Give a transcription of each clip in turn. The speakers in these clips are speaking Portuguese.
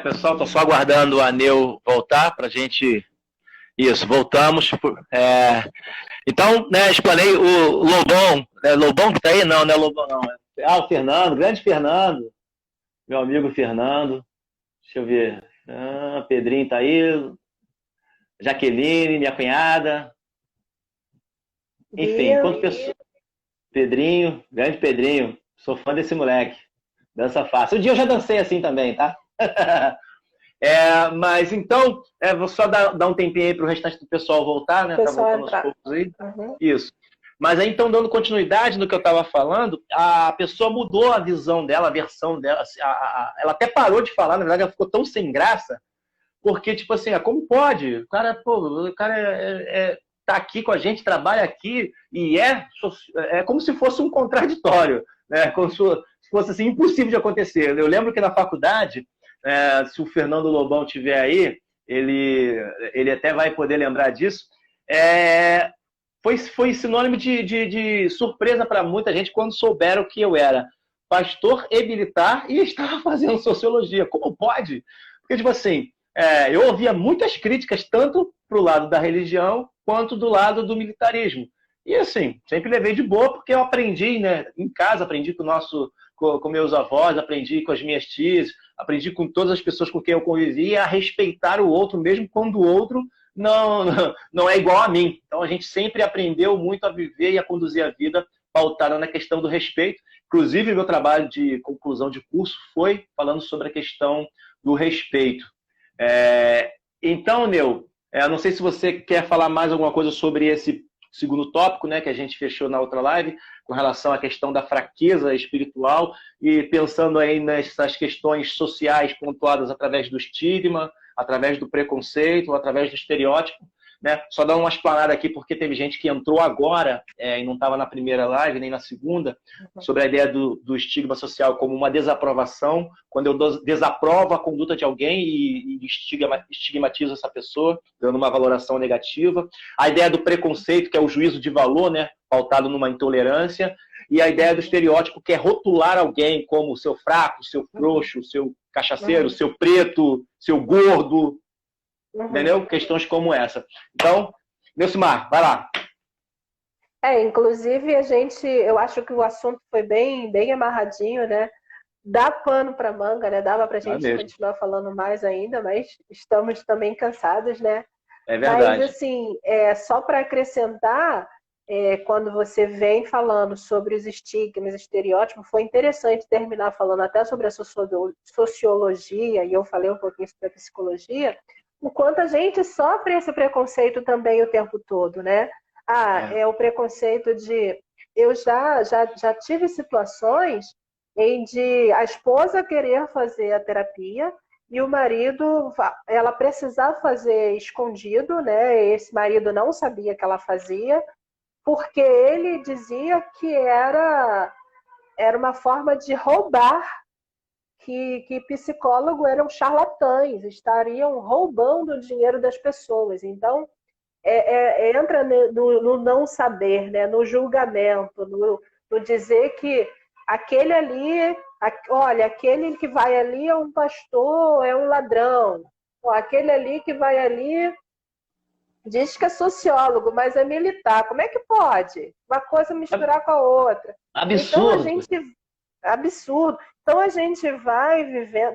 Pessoal, tô só aguardando a Neu voltar pra gente... Isso, voltamos. Então, né, explanei o Lobão. É Lobão que tá aí? Não, não é Lobão, não. O Fernando, grande Fernando. Meu amigo Fernando. Deixa eu ver. Pedrinho tá aí. Jaqueline, minha cunhada. Enfim, quanto pessoa... Pedrinho, grande Pedrinho. Sou fã desse moleque. Dança fácil. Um dia eu já dancei assim também, tá? Mas então, vou só dar um tempinho aí para o restante do pessoal voltar, né? Tá voltando aos poucos aí. Uhum. Isso. Mas aí, então, dando continuidade no que eu estava falando, a pessoa mudou a visão dela, a versão dela. Ela até parou de falar, na verdade, ela ficou tão sem graça, porque, tipo assim, como pode? O cara tá aqui com a gente, trabalha aqui, e é como se fosse um contraditório, né? Como se fosse assim, impossível de acontecer. Eu lembro que na faculdade, se o Fernando Lobão estiver aí, ele até vai poder lembrar disso, foi sinônimo de surpresa para muita gente quando souberam que eu era pastor e militar e estava fazendo sociologia. Como pode? Porque, tipo assim, eu ouvia muitas críticas, tanto para o lado da religião quanto do lado do militarismo. E, assim, sempre levei de boa, porque eu aprendi, né, em casa, aprendi com meus avós, aprendi com as minhas tias, aprendi com todas as pessoas com quem eu convivia a respeitar o outro, mesmo quando o outro não é igual a mim. Então, a gente sempre aprendeu muito a viver e a conduzir a vida pautada na questão do respeito. Inclusive, meu trabalho de conclusão de curso foi falando sobre a questão do respeito. Então, Neu, não sei se você quer falar mais alguma coisa sobre esse segundo tópico, né, que a gente fechou na outra live, com relação à questão da fraqueza espiritual e pensando aí nessas questões sociais pontuadas através do estigma, através do preconceito, através do estereótipo, né? Só dar uma explanada aqui, porque teve gente que entrou agora e não estava na primeira live, nem na segunda, sobre a ideia do estigma social como uma desaprovação, quando eu desaprovo a conduta de alguém e estigmatizo essa pessoa, dando uma valoração negativa. A ideia do preconceito, que é o juízo de valor, né? Pautado numa intolerância, e a ideia do estereótipo, que é rotular alguém como seu fraco, seu frouxo, seu cachaceiro, seu preto, seu gordo, entendeu? Questões como essa. Então, Neucimar, vai lá. Inclusive, eu acho que o assunto foi bem amarradinho, né? Dá pano para manga, né? Dava para a gente continuar falando mais ainda, mas estamos também cansados, né? É verdade. Mas, assim, só para acrescentar, quando você vem falando sobre os estigmas, estereótipos, foi interessante terminar falando até sobre a sociologia, e eu falei um pouquinho sobre a psicologia, o quanto a gente sofre esse preconceito também o tempo todo, né? O preconceito de... Eu já tive situações em de a esposa querer fazer a terapia e o marido, ela precisava fazer escondido, né? Esse marido não sabia que ela fazia, porque ele dizia que era uma forma de roubar, que psicólogos eram charlatães, estariam roubando o dinheiro das pessoas. Então, entra no não saber, né? No julgamento, no dizer que aquele ali, olha, aquele que vai ali é um pastor, é um ladrão. Aquele ali que vai ali diz que é sociólogo, mas é militar. Como é que pode? Uma coisa misturar com a outra. Absurdo. Absurdo. Então a gente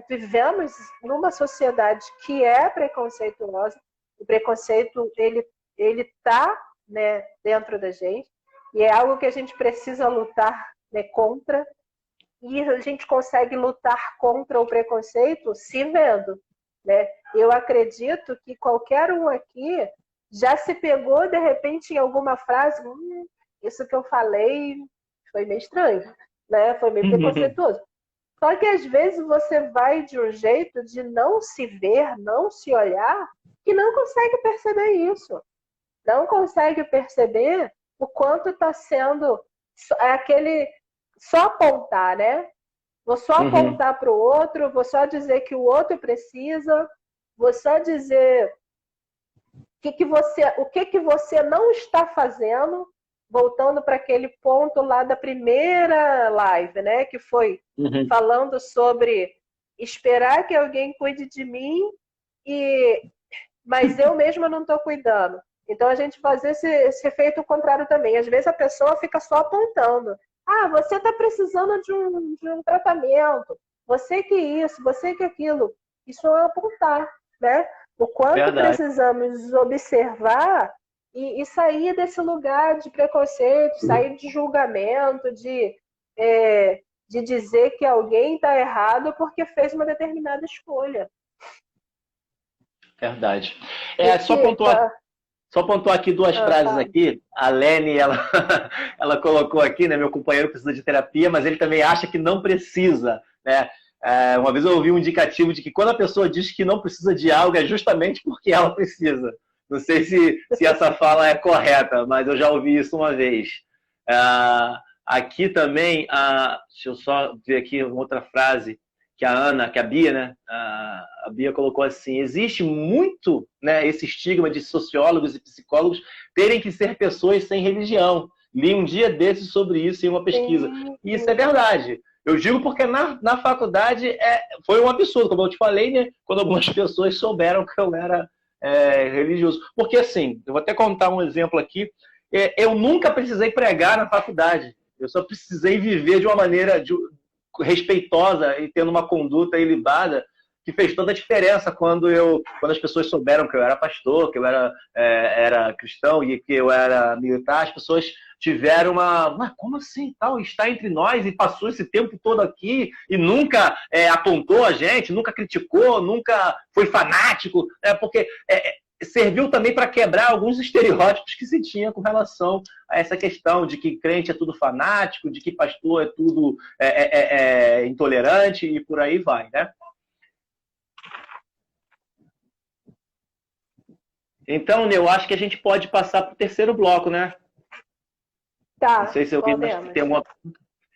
vivemos numa sociedade que é preconceituosa. O preconceito ele está, né, dentro da gente e é algo que a gente precisa lutar, né, contra. E a gente consegue lutar contra o preconceito se vendo, né? Eu acredito que qualquer um aqui já se pegou de repente em alguma frase, isso que eu falei foi meio estranho, né? Foi meio preconceituoso. Só que às vezes você vai de um jeito de não se ver, não se olhar, que não consegue perceber isso. Não consegue perceber o quanto está sendo aquele só apontar, né? Vou só apontar para o outro, vou só dizer que o outro precisa, vou só dizer o que você não está fazendo, voltando para aquele ponto lá da primeira live, né? Que foi falando sobre esperar que alguém cuide de mim, mas eu mesma não estou cuidando. Então, a gente fazer esse efeito contrário também. Às vezes, a pessoa fica só apontando. Ah, você está precisando de um tratamento. Você que isso, você que aquilo. Isso é apontar, né? O quanto Verdade. precisamos observar e sair desse lugar de preconceito, sair de julgamento, de dizer que alguém está errado porque fez uma determinada escolha. Verdade. Só pontuar aqui duas frases aqui. A Lene, ela colocou aqui, né? Meu companheiro precisa de terapia, mas ele também acha que não precisa, né? Uma vez eu ouvi um indicativo de que quando a pessoa diz que não precisa de algo é justamente porque ela precisa. Não sei se essa fala é correta, mas eu já ouvi isso uma vez. Aqui também, deixa eu só ver aqui uma outra frase que a Bia, né? A Bia colocou assim: existe muito, né, esse estigma de sociólogos e psicólogos terem que ser pessoas sem religião. Li um dia desses sobre isso em uma pesquisa. E isso é verdade. Eu digo porque na faculdade foi um absurdo, como eu te falei, né? Quando algumas pessoas souberam que eu era religioso. Porque, assim, eu vou até contar um exemplo aqui. Eu nunca precisei pregar na faculdade. Eu só precisei viver de uma maneira respeitosa e tendo uma conduta ilibada que fez toda a diferença quando as pessoas souberam que eu era pastor, que eu era cristão e que eu era militar. As pessoas tiveram mas como assim, tal, está entre nós e passou esse tempo todo aqui e nunca apontou a gente, nunca criticou, nunca foi fanático, porque serviu também para quebrar alguns estereótipos que se tinha com relação a essa questão de que crente é tudo fanático, de que pastor é tudo intolerante e por aí vai, né? Então, eu acho que a gente pode passar para o terceiro bloco, né? Tá. Não sei se alguém tem alguma.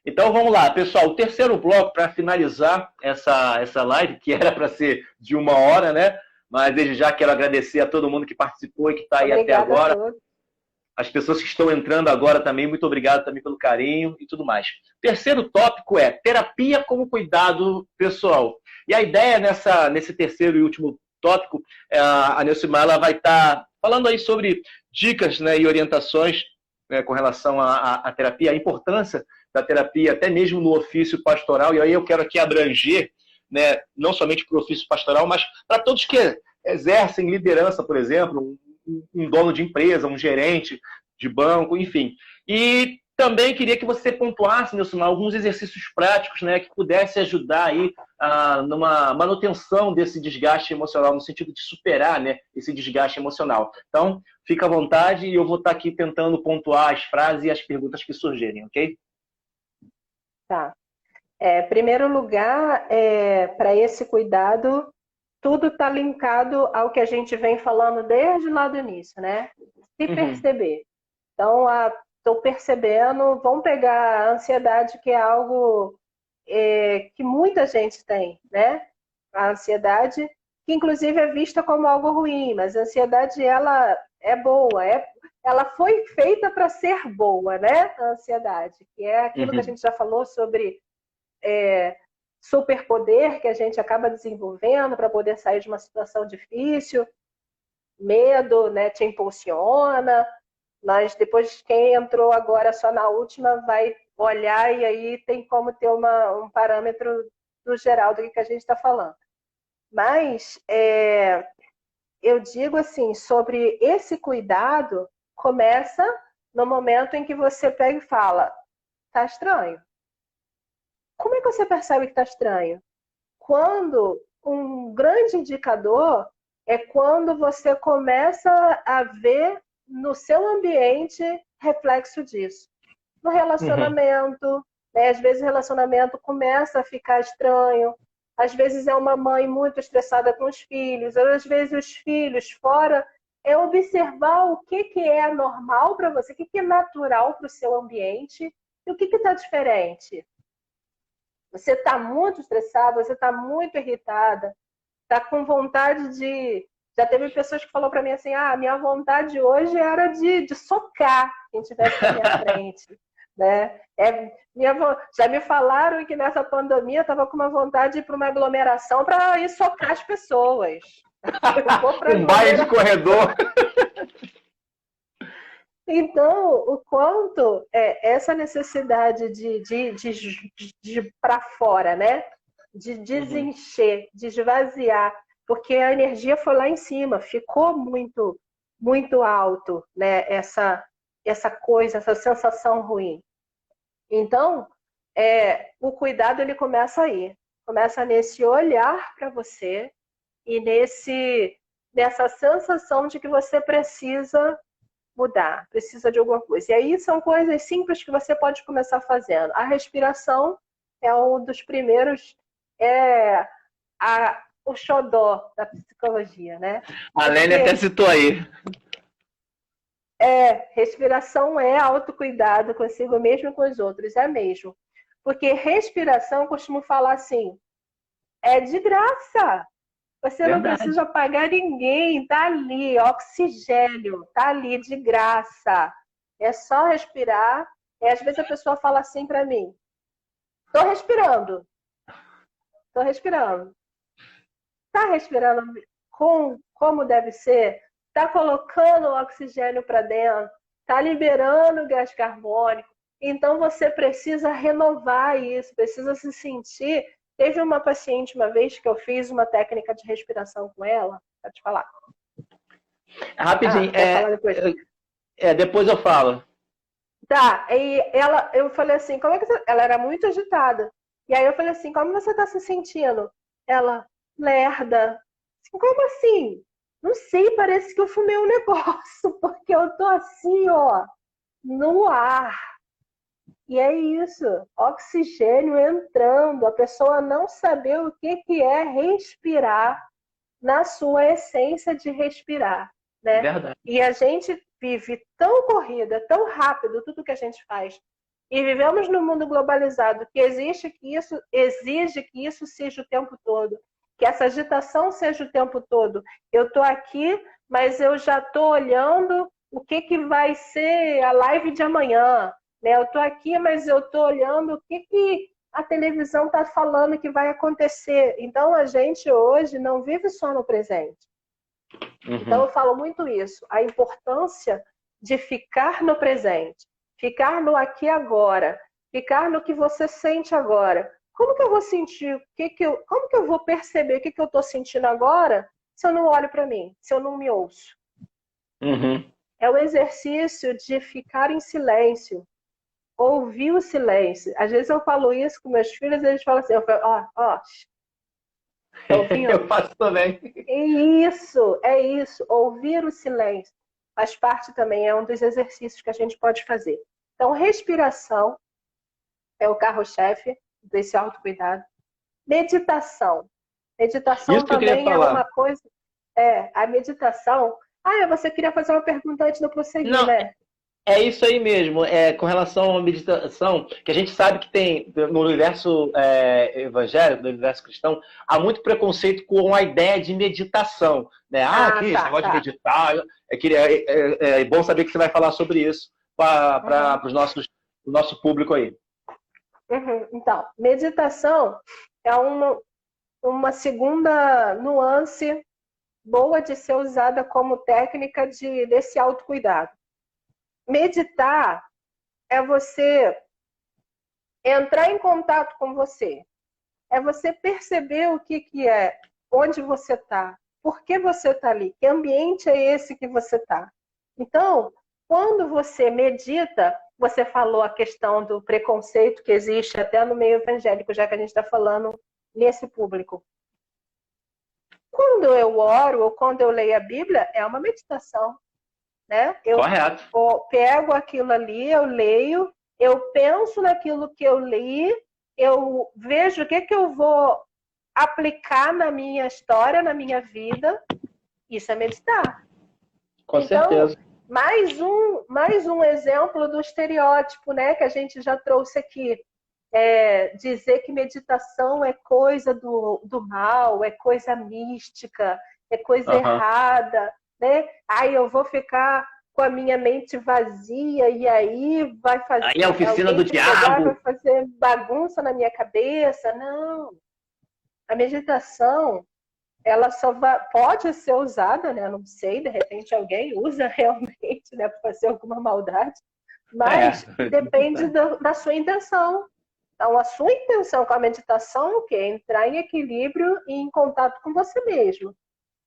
Então, vamos lá, pessoal. O terceiro bloco, para finalizar essa live, que era para ser de 1 hora, né? Mas desde já quero agradecer a todo mundo que participou e que está aí até agora. As pessoas que estão entrando agora também, muito obrigado também pelo carinho e tudo mais. Terceiro tópico é terapia como cuidado pessoal. E a ideia nesse terceiro e último tópico, a Neucimar vai estar falando aí sobre dicas, né, e orientações, né, com relação à terapia, a importância da terapia, até mesmo no ofício pastoral. E aí eu quero aqui abranger, né, não somente para o ofício pastoral, mas para todos que exercem liderança, por exemplo, um dono de empresa, um gerente de banco, enfim. E também queria que você pontuasse, Neucimar, alguns exercícios práticos, né, que pudesse ajudar aí numa manutenção desse desgaste emocional, no sentido de superar, né, esse desgaste emocional. Então, fica à vontade e eu vou estar aqui tentando pontuar as frases e as perguntas que surgirem, ok? Tá. Em primeiro lugar, para esse cuidado, tudo está linkado ao que a gente vem falando desde lá do início, né? Se perceber. Então, estou percebendo, vamos pegar a ansiedade, que é algo que muita gente tem, né? A ansiedade, que inclusive é vista como algo ruim, mas a ansiedade, ela é boa, ela foi feita para ser boa, né? A ansiedade, que é aquilo que a gente já falou sobre superpoder que a gente acaba desenvolvendo para poder sair de uma situação difícil, medo, né, te impulsiona, mas depois quem entrou agora só na última vai olhar e aí tem como ter um parâmetro do geral do que a gente está falando. Mas eu digo assim, sobre esse cuidado, começa no momento em que você pega e fala, tá estranho. Como é que você percebe que está estranho? Quando um grande indicador é quando você começa a ver no seu ambiente reflexo disso. No relacionamento, né? Às vezes o relacionamento começa a ficar estranho, às vezes é uma mãe muito estressada com os filhos, às vezes os filhos fora. É observar o que é normal para você, o que é natural para o seu ambiente e o que está diferente. Você está muito estressado, você está muito irritada, está com vontade de... Já teve pessoas que falaram para mim assim, minha vontade hoje era de socar quem estivesse na minha frente. né? Já me falaram que nessa pandemia eu estava com uma vontade de ir para uma aglomeração para ir socar as pessoas. Eu vou para Um baile de corredor. Então, o quanto essa necessidade de para fora, né? De desencher, de esvaziar, porque a energia foi lá em cima, ficou muito, muito alto, né? Essa coisa, essa sensação ruim. Então, o cuidado ele começa aí, começa nesse olhar para você e nessa sensação de que você precisa mudar, precisa de alguma coisa. E aí são coisas simples que você pode começar fazendo. A respiração é um dos primeiros, o xodó da psicologia, né? A Lene até citou aí. Respiração é autocuidado consigo mesmo e com os outros, é mesmo. Porque respiração, eu costumo falar assim, é de graça. Você não precisa pagar ninguém, tá ali, oxigênio, tá ali de graça. É só respirar. E às vezes a pessoa fala assim para mim: tô respirando. Tô respirando. Tá respirando como deve ser? Tá colocando o oxigênio para dentro? Tá liberando o gás carbônico? Então você precisa renovar isso, precisa se sentir. Teve uma paciente uma vez que eu fiz uma técnica de respiração com ela, pra te falar. Rapidinho, falar depois? Depois eu falo. Tá, e eu falei assim, como é que ela era muito agitada. E aí eu falei assim, como você tá se sentindo? Ela, lerda. Como assim? Não sei, parece que eu fumei um negócio, porque eu tô assim, ó, no ar. E é isso, oxigênio entrando, a pessoa não saber o que é respirar na sua essência de respirar, né? Verdade. E a gente vive tão corrida, tão rápido, tudo que a gente faz. E vivemos num mundo globalizado que exige que isso seja o tempo todo, que essa agitação seja o tempo todo. Eu tô aqui, mas eu já tô olhando o que vai ser a live de amanhã. Eu estou aqui, mas eu estou olhando o que a televisão está falando que vai acontecer. Então, a gente hoje não vive só no presente. Então, eu falo muito isso. A importância de ficar no presente. Ficar no aqui e agora. Ficar no que você sente agora. Como que eu vou sentir? Como que eu vou perceber o que eu estou sentindo agora se eu não olho para mim? Se eu não me ouço? É o exercício de ficar em silêncio. Ouvir o silêncio. Às vezes eu falo isso com meus filhos e eles falam assim, tá ouvindo? Eu faço também. É isso. Ouvir o silêncio. Faz parte também, é um dos exercícios que a gente pode fazer. Então, respiração é o carro-chefe desse autocuidado. Meditação. Meditação isso que também eu queria falar. É uma coisa... a meditação... você queria fazer uma pergunta antes de eu prosseguir, não, né? É isso aí mesmo. Com relação à meditação, que a gente sabe que tem no universo evangélico, no universo cristão, há muito preconceito com a ideia de meditação. Né? Esse negócio de meditar. É bom saber que você vai falar sobre isso para o nosso público aí. Então, meditação é uma segunda nuance boa de ser usada como técnica desse autocuidado. Meditar é você entrar em contato com você. É você perceber o que é, onde você está, por que você está ali, que ambiente é esse que você está. Então, quando você medita, você falou a questão do preconceito que existe até no meio evangélico, já que a gente está falando nesse público. Quando eu oro ou quando eu leio a Bíblia, é uma meditação. Né? Eu pego aquilo ali, eu leio, eu penso naquilo que eu li, eu vejo o que eu vou aplicar na minha história, na minha vida. Isso é meditar. Com certeza. Mais um exemplo do estereótipo, né, que a gente já trouxe aqui. Dizer que meditação é coisa do mal, é coisa mística, é coisa errada. Né? Eu vou ficar com a minha mente vazia, e aí vai fazer. Aí é a oficina do Vai diabo. fazer bagunça na minha cabeça. Não. A meditação, ela pode ser usada, né? Não sei, de repente alguém usa realmente, né, para fazer alguma maldade, mas depende da sua intenção. Então, a sua intenção com a meditação é o quê? Entrar em equilíbrio e em contato com você mesmo.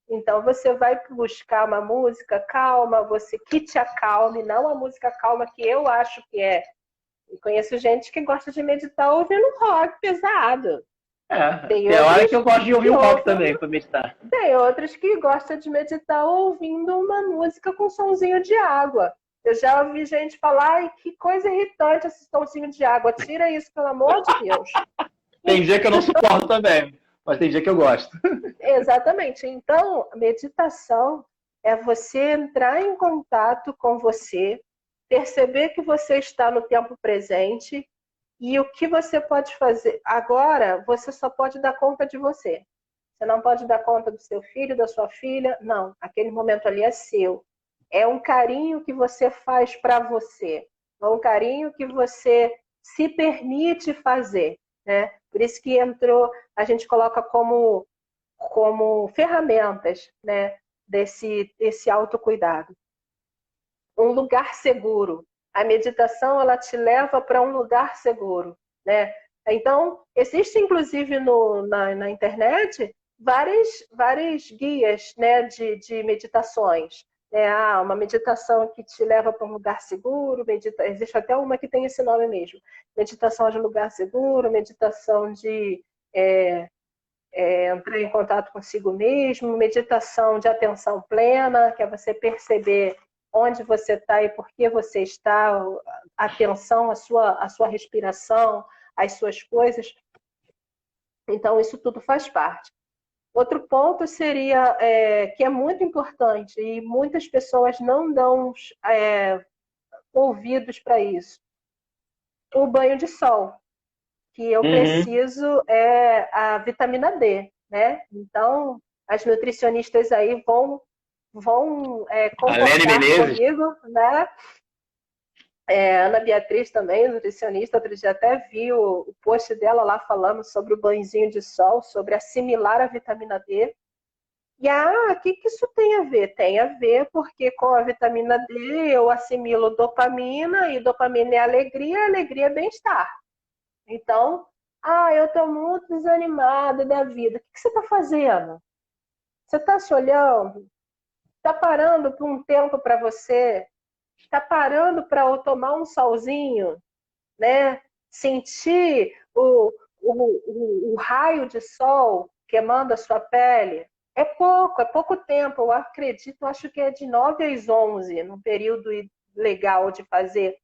Então, você vai buscar uma música calma, que te acalme, não a música calma que eu acho que é. Eu conheço gente que gosta de meditar ouvindo rock pesado. Tem hora que eu gosto de ouvir um rock também para meditar. Tem outros que gostam de meditar ouvindo uma música com sonzinho de água. Eu já ouvi gente falar, ai, que coisa irritante esse sonzinho de água. Tira isso, pelo amor de Deus. Tem dia que eu não suporto também, mas tem dia que eu gosto. Exatamente. Então, a meditação é você entrar em contato com você, perceber que você está no tempo presente e o que você pode fazer. Agora, você só pode dar conta de você. Você não pode dar conta do seu filho, da sua filha. Não, aquele momento ali é seu. É um carinho que você faz para você. É um carinho que você se permite fazer, né? Por isso que a gente coloca como ferramentas, né, desse autocuidado. Um lugar seguro. A meditação, ela te leva para um lugar seguro, né? Então, existe inclusive na internet vários guias, né, de meditações. Uma meditação que te leva para um lugar seguro, existe até uma que tem esse nome mesmo. Meditação de lugar seguro, meditação de entrar em contato consigo mesmo, meditação de atenção plena, que é você perceber onde você está e por que você está, atenção à sua respiração, às suas coisas. Então, isso tudo faz parte. Outro ponto seria, que é muito importante, e muitas pessoas não dão ouvidos para isso, o banho de sol, que eu preciso a vitamina D, né? Então, as nutricionistas aí vão concordar comigo, né? Ana Beatriz também, nutricionista, outro dia até vi o post dela lá falando sobre o banhozinho de sol, sobre assimilar a vitamina D. E o que isso tem a ver? Tem a ver porque com a vitamina D eu assimilo dopamina, e dopamina é alegria é bem-estar. Então, eu estou muito desanimada da vida. O que você está fazendo? Você está se olhando? Está parando por um tempo para você? Está parando para tomar um solzinho, né? Sentir o raio de sol queimando a sua pele? É pouco tempo. Eu acredito, acho que é de 9 às 11, num período legal de fazer.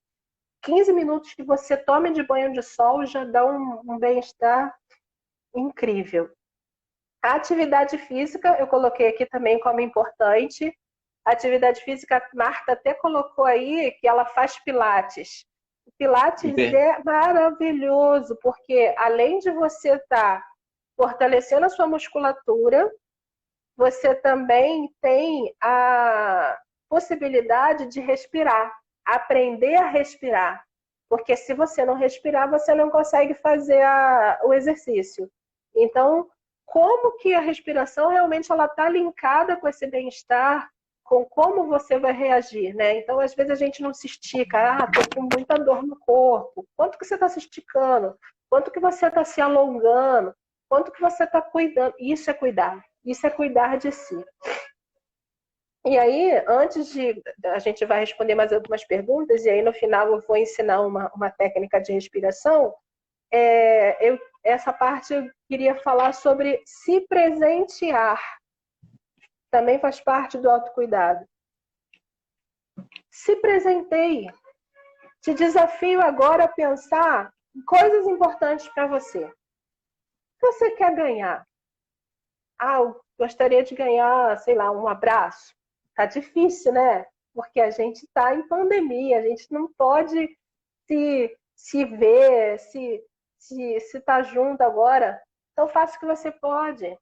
15 minutos que você tome de banho de sol já dá um bem-estar incrível. A atividade física, eu coloquei aqui também como importante. A atividade física, a Marta até colocou aí que ela faz pilates. O pilates é maravilhoso, porque além de você estar fortalecendo a sua musculatura, você também tem a possibilidade de respirar, aprender a respirar. Porque se você não respirar, você não consegue fazer o exercício. Então, como que a respiração realmente ela está linkada com esse bem-estar, com como você vai reagir, né? Então, às vezes a gente não se estica. Tô com muita dor no corpo. Quanto que você está se esticando? Quanto que você está se alongando? Quanto que você está cuidando? Isso é cuidar. Isso é cuidar de si. E aí, a gente vai responder mais algumas perguntas, e aí no final eu vou ensinar uma técnica de respiração. Essa parte eu queria falar sobre se presentear. Também faz parte do autocuidado. Se presenteie. Te desafio agora a pensar em coisas importantes para você. O que você quer ganhar? Eu gostaria de ganhar, sei lá, um abraço. Tá difícil, né? Porque a gente está em pandemia, a gente não pode se ver, se tá junto agora. Então faça o que você pode.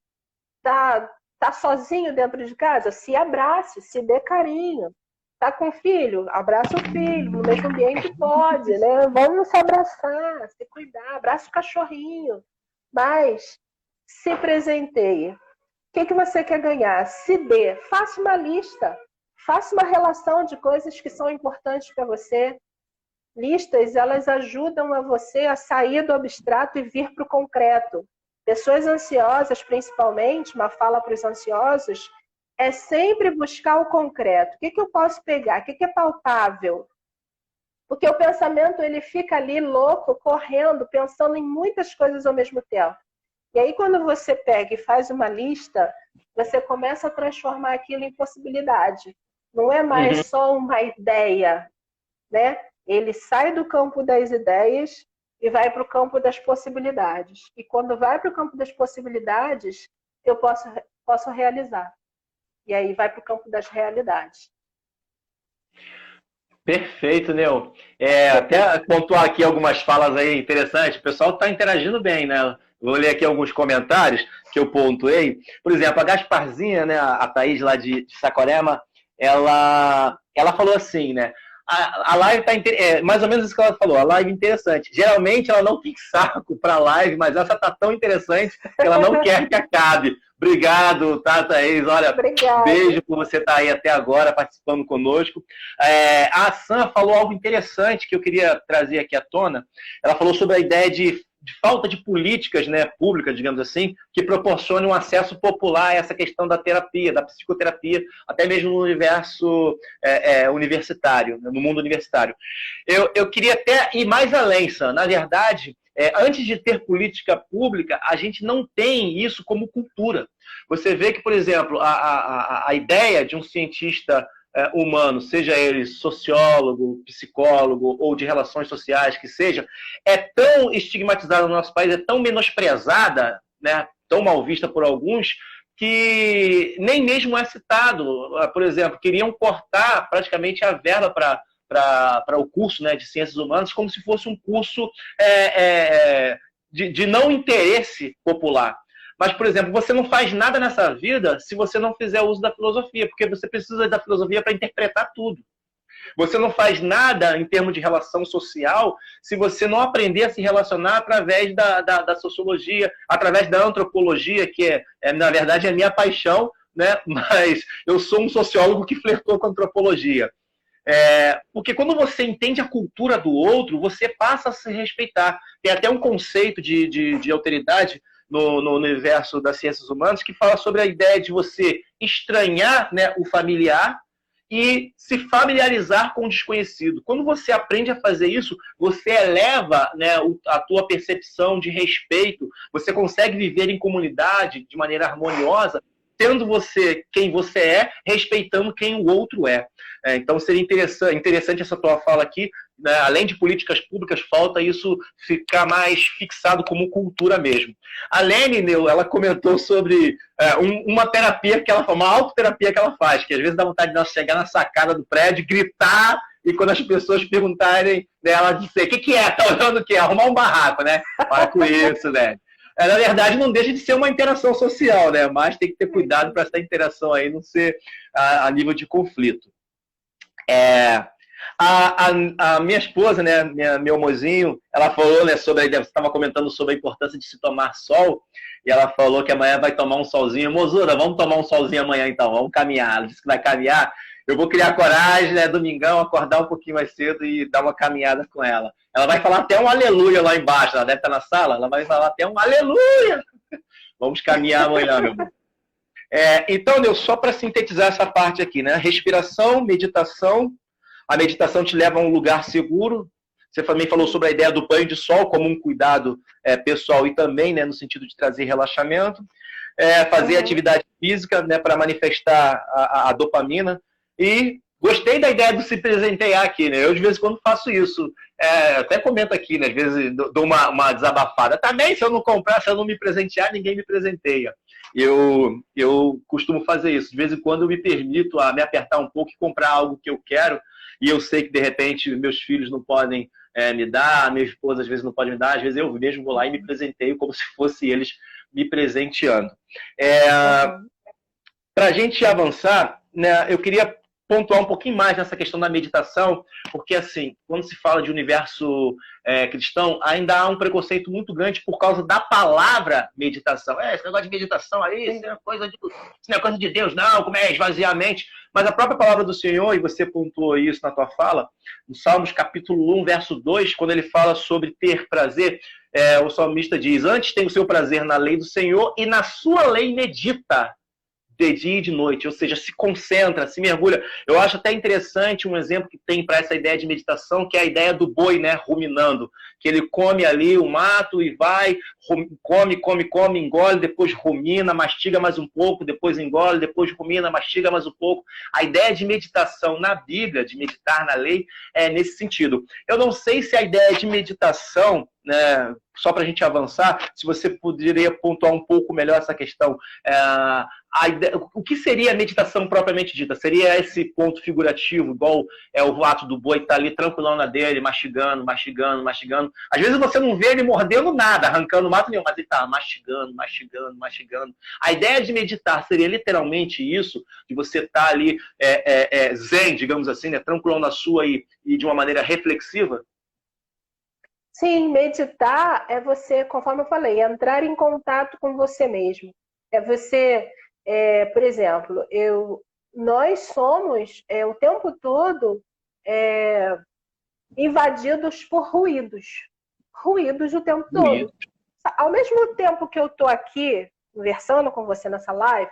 Tá sozinho dentro de casa? Se abrace, se dê carinho. Tá com filho? Abraça o filho, no mesmo ambiente pode, né? Vamos se abraçar, se cuidar, abraça o cachorrinho. Mas se presenteie. O que você quer ganhar? Se dê. Faça uma lista. Faça uma relação de coisas que são importantes para você. Listas, elas ajudam a você a sair do abstrato e vir para o concreto. Pessoas ansiosas, principalmente, uma fala para os ansiosos, é sempre buscar o concreto. O que eu posso pegar? O que é palpável? Porque o pensamento ele fica ali louco, correndo, pensando em muitas coisas ao mesmo tempo. E aí, quando você pega e faz uma lista, você começa a transformar aquilo em possibilidade. Não é mais só uma ideia, né? Ele sai do campo das ideias e vai para o campo das possibilidades. E quando vai para o campo das possibilidades, eu posso realizar. E aí vai para o campo das realidades. Perfeito, Neu. Até pontuar aqui algumas falas aí interessantes. O pessoal está interagindo bem, né? Vou ler aqui alguns comentários que eu pontuei. Por exemplo, a Gasparzinha, né, a Thaís lá de Saquarema, ela falou assim, né? A live tá mais ou menos isso que ela falou, a live interessante. Geralmente ela não tem saco para live, mas essa tá tão interessante que ela não quer que acabe. Obrigado, tá, Thaís? Olha, Obrigada. Beijo por você estar aí até agora participando conosco. A Sam falou algo interessante que eu queria trazer aqui à tona. Ela falou sobre a ideia de falta de políticas, né, públicas, digamos assim, que proporcionem um acesso popular a essa questão da terapia, da psicoterapia, até mesmo no universo universitário, no mundo universitário. Eu queria até ir mais além, Sam. Na verdade, antes de ter política pública, a gente não tem isso como cultura. Você vê que, por exemplo, a ideia de um cientista humano, seja ele sociólogo, psicólogo ou de relações sociais, que seja, é tão estigmatizada no nosso país, é tão menosprezada, né, tão mal vista por alguns, que nem mesmo é citado. Por exemplo, queriam cortar praticamente a verba para o curso, né, de Ciências Humanas, como se fosse um curso de não interesse popular. Mas, por exemplo, você não faz nada nessa vida se você não fizer uso da filosofia, porque você precisa da filosofia para interpretar tudo. Você não faz nada em termos de relação social se você não aprender a se relacionar através da sociologia, através da antropologia, que na verdade, é a minha paixão, né? Mas eu sou um sociólogo que flertou com a antropologia. Porque quando você entende a cultura do outro, você passa a se respeitar. Tem até um conceito de alteridade no universo das ciências humanas que fala sobre a ideia de você estranhar, né, o familiar e se familiarizar com o desconhecido. Quando você aprende a fazer isso, você eleva, né, a tua percepção de respeito, você consegue viver em comunidade de maneira harmoniosa, tendo você quem você é, respeitando quem o outro é. Então seria interessante essa tua fala aqui, né? Além de políticas públicas, falta isso ficar mais fixado como cultura mesmo. A Lene, ela comentou sobre uma terapia que ela faz, uma autoterapia que ela faz, que às vezes dá vontade de ela chegar na sacada do prédio, gritar, e quando as pessoas perguntarem, né, ela dizer, o que é? Tá olhando o quê? Arrumar um barraco, né? Para com isso, né? Na verdade, não deixa de ser uma interação social, né? Mas tem que ter cuidado para essa interação aí não ser a nível de conflito. A minha esposa, né, meu mozinho, ela falou, né, sobre você estava comentando sobre a importância de se tomar sol, e ela falou que amanhã vai tomar um solzinho. Mozura, vamos tomar um solzinho amanhã então, vamos caminhar. Ela disse que vai caminhar. Eu vou criar coragem, né, domingão, acordar um pouquinho mais cedo e dar uma caminhada com ela. Ela vai falar até um aleluia lá embaixo, ela deve estar na sala, ela vai falar até um aleluia. Vamos caminhar amanhã, meu irmão. Então, Neu, só para sintetizar essa parte aqui, né? Respiração, meditação. A meditação te leva a um lugar seguro. Você também falou sobre a ideia do banho de sol como um cuidado pessoal e também, né, no sentido de trazer relaxamento. Fazer atividade física, né, para manifestar a dopamina. E gostei da ideia de se presentear aqui, né? Eu, de vez em quando, faço isso. Até comento aqui, né? Às vezes dou uma desabafada. Também, se eu não comprar, se eu não me presentear, ninguém me presenteia. Eu costumo fazer isso. De vez em quando, eu me permito me apertar um pouco e comprar algo que eu quero. E eu sei que, de repente, meus filhos não podem me dar, minha esposa, às vezes, não pode me dar. Às vezes, eu mesmo vou lá e me presenteio como se fosse eles me presenteando. Para a gente avançar, né, eu queria pontuar um pouquinho mais nessa questão da meditação, porque, assim, quando se fala de universo cristão, ainda há um preconceito muito grande por causa da palavra meditação. Esse negócio de meditação aí, isso não é coisa de Deus, não, como é esvaziar a mente. Mas a própria palavra do Senhor, e você pontuou isso na tua fala, no Salmos capítulo 1, verso 2, quando ele fala sobre ter prazer, o salmista diz: antes tem o seu prazer na lei do Senhor e na sua lei medita de dia e de noite, ou seja, se concentra, se mergulha. Eu acho até interessante um exemplo que tem para essa ideia de meditação, que é a ideia do boi, né, ruminando, que ele come ali o mato e vai, come, engole, depois rumina, mastiga mais um pouco, depois engole, depois rumina, mastiga mais um pouco. A ideia de meditação na Bíblia, de meditar na lei, é nesse sentido. Eu não sei se a ideia de meditação, né, só para a gente avançar, se você poderia pontuar um pouco melhor essa questão. O que seria a meditação propriamente dita? Seria esse ponto figurativo, igual o ato do boi estar ali tranquilão na dele, mastigando. Às vezes você não vê ele mordendo nada, arrancando mato nenhum, mas ele está mastigando. A ideia de meditar seria literalmente isso, de você estar ali zen, digamos assim, né, tranquilão na sua e de uma maneira reflexiva? Sim, meditar é você, conforme eu falei, entrar em contato com você mesmo. É você, por exemplo, nós somos o tempo todo invadidos por ruídos. Ruídos o tempo todo. Ao mesmo tempo que eu estou aqui conversando com você nessa live,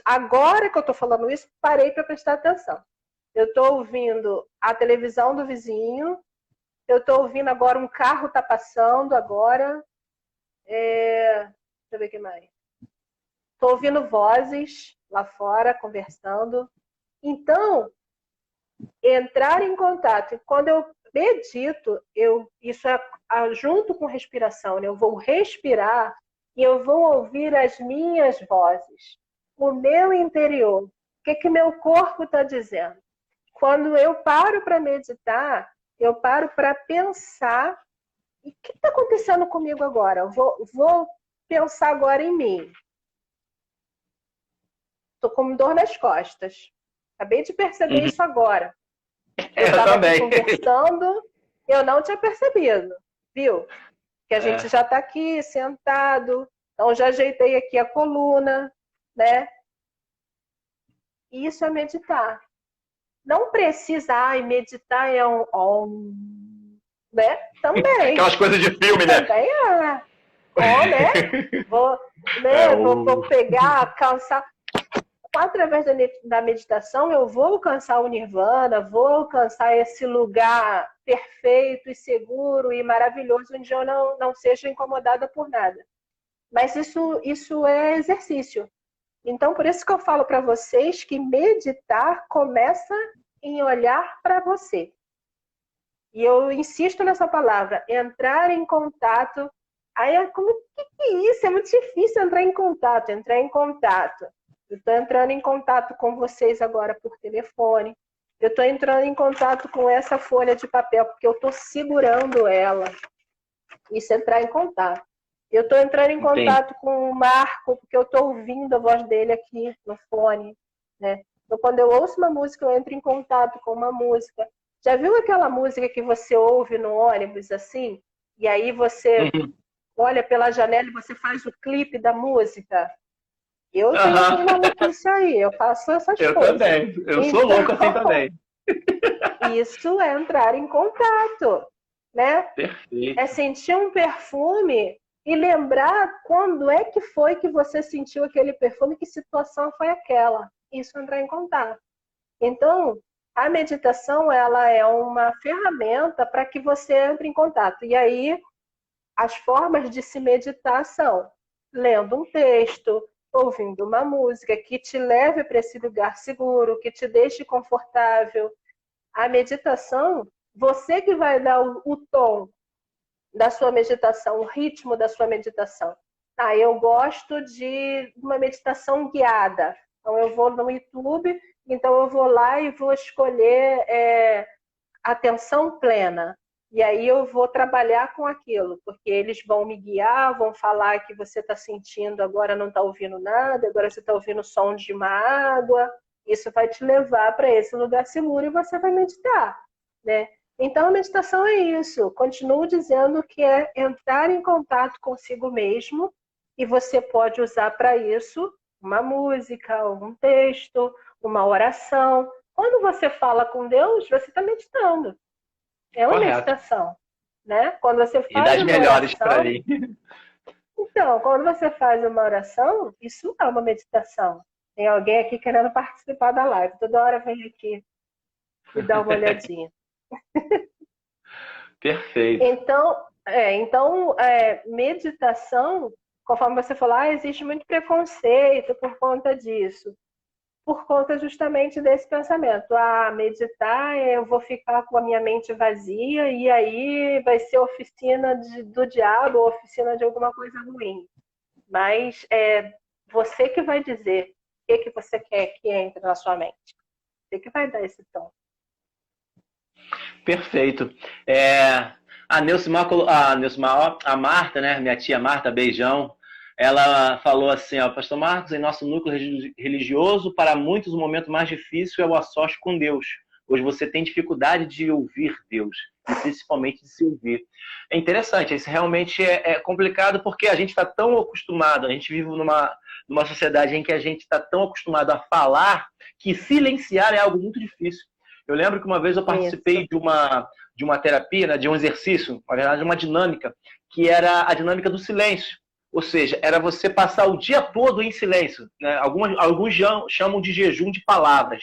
agora que eu estou falando isso, parei para prestar atenção. Eu estou ouvindo a televisão do vizinho, eu estou ouvindo agora um carro está passando agora. Deixa eu ver o que mais. Estou ouvindo vozes lá fora, conversando. Então, entrar em contato. Quando eu medito, isso é junto com respiração, né? Eu vou respirar e eu vou ouvir as minhas vozes, o meu interior. O que meu corpo está dizendo? Quando eu paro para meditar, eu paro para pensar o que está acontecendo comigo agora. Eu vou pensar agora em mim. Estou com dor nas costas. Acabei de perceber isso agora. Eu estava aqui conversando, eu não tinha percebido, viu? Que a gente já está aqui sentado, então já ajeitei aqui a coluna, né? Isso é meditar. Não precisa, meditar é né? Também. Aquelas coisas de filme, né? Também é. Né? Vou pegar, alcançar. Através da meditação, eu vou alcançar o nirvana, vou alcançar esse lugar perfeito e seguro e maravilhoso, onde eu não seja incomodada por nada. Mas isso é exercício. Então, por isso que eu falo para vocês que meditar começa em olhar para você. E eu insisto nessa palavra, entrar em contato. Aí, que é isso? É muito difícil entrar em contato. Eu estou entrando em contato com vocês agora por telefone. Eu estou entrando em contato com essa folha de papel, porque eu estou segurando ela. Isso é entrar em contato. Eu estou entrando em contato com o Marco, porque eu estou ouvindo a voz dele aqui no fone, né? Então, quando eu ouço uma música, eu entro em contato com uma música. Já viu aquela música que você ouve no ônibus, assim? E aí você olha pela janela e você faz o clipe da música? Eu tenho uma maluquice aí, eu faço essas coisas. Eu também, sou louco assim também. Isso é entrar em contato, né? Perfeito. É sentir um perfume e lembrar quando é que foi que você sentiu aquele perfume, que situação foi aquela. Isso é entrar em contato. Então, a meditação, ela é uma ferramenta para que você entre em contato. E aí, as formas de se meditar são lendo um texto, ouvindo uma música que te leve para esse lugar seguro, que te deixe confortável. A meditação, você que vai dar o tom da sua meditação, o ritmo da sua meditação. Eu gosto de uma meditação guiada. Então, eu vou no YouTube, então eu vou lá e vou escolher atenção plena. E aí eu vou trabalhar com aquilo, porque eles vão me guiar, vão falar que você está sentindo, agora não está ouvindo nada, agora você está ouvindo o som de uma água. Isso vai te levar para esse lugar seguro e você vai meditar, né? Então, a meditação é isso. Continuo dizendo que é entrar em contato consigo mesmo e você pode usar para isso uma música, um texto, uma oração. Quando você fala com Deus, você está meditando. É uma Correto. meditação, né? Quando você E faz das uma melhores para oração, mim. então, quando você faz uma oração, isso é uma meditação. Tem alguém aqui querendo participar da live. Toda hora vem aqui e dá uma olhadinha. Perfeito. Então, meditação, conforme você falou, existe muito preconceito por conta disso. Por conta justamente desse pensamento. Meditar, eu vou ficar com a minha mente vazia e aí vai ser oficina do diabo ou oficina de alguma coisa ruim. Mas é você que vai dizer o que você quer que entre na sua mente. Você que vai dar esse tom. Perfeito. A Marta, né, minha tia Marta, beijão, ela falou assim, ó, Pastor Marcos, em nosso núcleo religioso, para muitos o momento mais difícil é o a sós com Deus, pois você tem dificuldade de ouvir Deus, e principalmente de se ouvir. É interessante, isso realmente é complicado porque a gente está tão acostumado, a gente vive numa sociedade em que a gente está tão acostumado a falar que silenciar é algo muito difícil. Eu lembro que uma vez eu participei de uma terapia, né, de um exercício, na verdade uma dinâmica, que era a dinâmica do silêncio. Ou seja, era você passar o dia todo em silêncio. Né? Alguns chamam de jejum de palavras.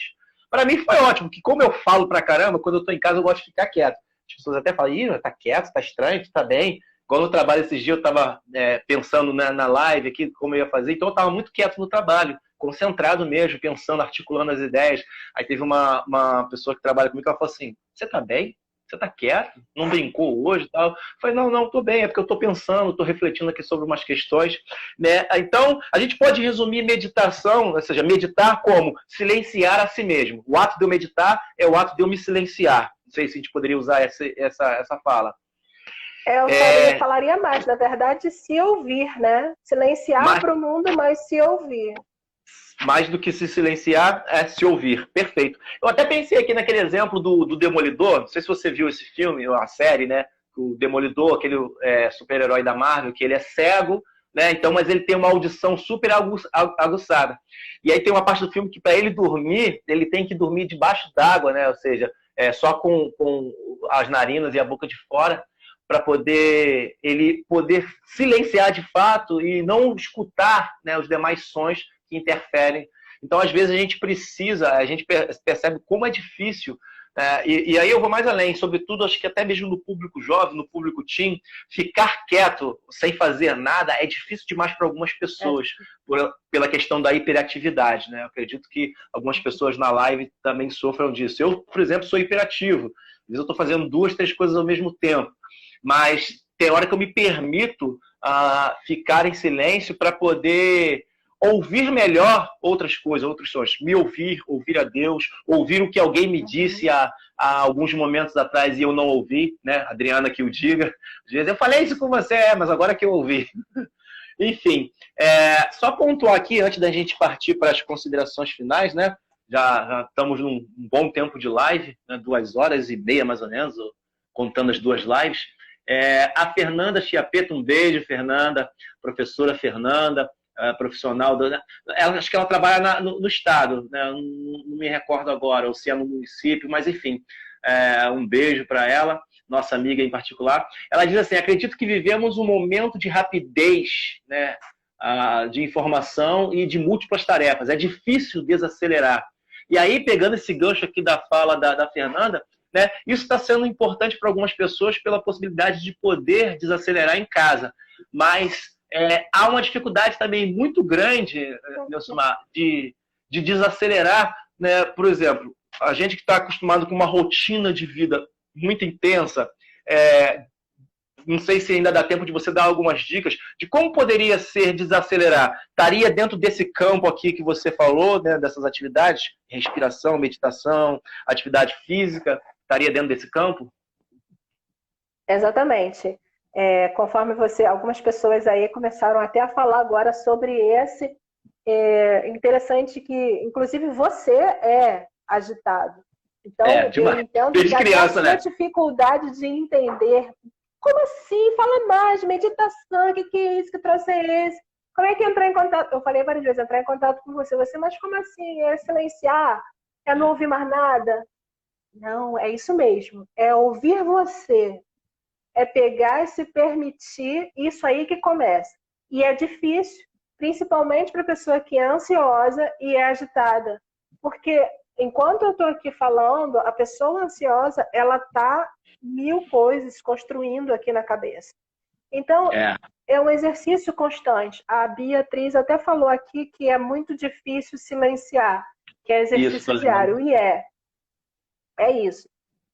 Para mim foi ótimo, porque como eu falo pra caramba, quando eu estou em casa eu gosto de ficar quieto. As pessoas até falam, ih, tá quieto, tá estranho, tá bem. Igual no trabalho esses dias eu estava pensando na live aqui, como eu ia fazer, então eu estava muito quieto no trabalho, concentrado mesmo, pensando, articulando as ideias. Aí teve uma pessoa que trabalha comigo que ela falou assim, você tá bem? Você tá quieto? Não brincou hoje e tal? Eu falei, não, tô bem, é porque eu tô pensando, tô refletindo aqui sobre umas questões. Né? Então, a gente pode resumir meditação, ou seja, meditar como silenciar a si mesmo. O ato de eu meditar é o ato de eu me silenciar. Não sei se a gente poderia usar essa fala. Eu falaria mais, na verdade, se ouvir, né? Silenciar para o mundo, mas se ouvir. Mais do que se silenciar, é se ouvir. Perfeito. Eu até pensei aqui naquele exemplo do Demolidor, não sei se você viu esse filme, a série, né? O Demolidor, aquele super-herói da Marvel, que ele é cego, né? Então, mas ele tem uma audição super aguçada. E aí tem uma parte do filme que para ele dormir, ele tem que dormir debaixo d'água, né? Ou seja, só com as narinas e a boca de fora, para ele poder silenciar de fato e não escutar, né, os demais sons que interferem. Então, às vezes, a gente percebe como é difícil, e aí eu vou mais além, sobretudo, acho que até mesmo no público jovem, no público teen, ficar quieto, sem fazer nada, é difícil demais para algumas pessoas, pela questão da hiperatividade. Né? Eu acredito que algumas pessoas na live também sofram disso. Eu, por exemplo, sou hiperativo. Às vezes eu estou fazendo 2, 3 coisas ao mesmo tempo. Mas tem hora que eu me permito ficar em silêncio para poder ouvir melhor outras coisas, outros sons. Me ouvir a Deus, ouvir o que alguém me disse há alguns momentos atrás e eu não ouvi, né? Adriana que o diga. Às vezes eu falei isso com você, mas agora que eu ouvi. Enfim, só pontuar aqui, antes da gente partir para as considerações finais, né? Já estamos num bom tempo de live, né? 2h30 mais ou menos, contando as 2 lives. A Fernanda Chiapeta, um beijo, Fernanda, professora Fernanda, profissional, acho que ela trabalha no estado, né? Não me recordo agora, ou se é no município, mas enfim, um beijo para ela, nossa amiga em particular. Ela diz assim, acredito que vivemos um momento de rapidez, né? De informação e de múltiplas tarefas, é difícil desacelerar. E aí, pegando esse gancho aqui da fala da Fernanda, né, isso está sendo importante para algumas pessoas pela possibilidade de poder desacelerar em casa. Mas há uma dificuldade também muito grande, Nelsomar, de desacelerar. Né? Por exemplo, a gente que está acostumado com uma rotina de vida muito intensa, não sei se ainda dá tempo de você dar algumas dicas de como poderia ser desacelerar. Estaria dentro desse campo aqui que você falou, né, dessas atividades, respiração, meditação, atividade física, estaria dentro desse campo? Exatamente. Conforme algumas pessoas aí começaram até a falar agora sobre esse É interessante que, inclusive, você é agitado. Então, eu Demais. entendo que Desde até a criança, sua né? dificuldade de entender. Como assim? Fala mais, meditação, que é isso, que troço é esse? Como é que entrar em contato? Eu falei várias vezes, entrar em contato com você. Mas como assim? É silenciar? É não ouvir mais nada? Não, é isso mesmo. É ouvir você. É pegar e se permitir, isso aí que começa. E é difícil, principalmente para a pessoa que é ansiosa e é agitada. Porque enquanto eu estou aqui falando, a pessoa ansiosa, ela está mil coisas construindo aqui na cabeça. Então, É, é um exercício constante. A Beatriz até falou aqui que é muito difícil silenciar, que é isso, tô exercício lembrando. diário. E é isso.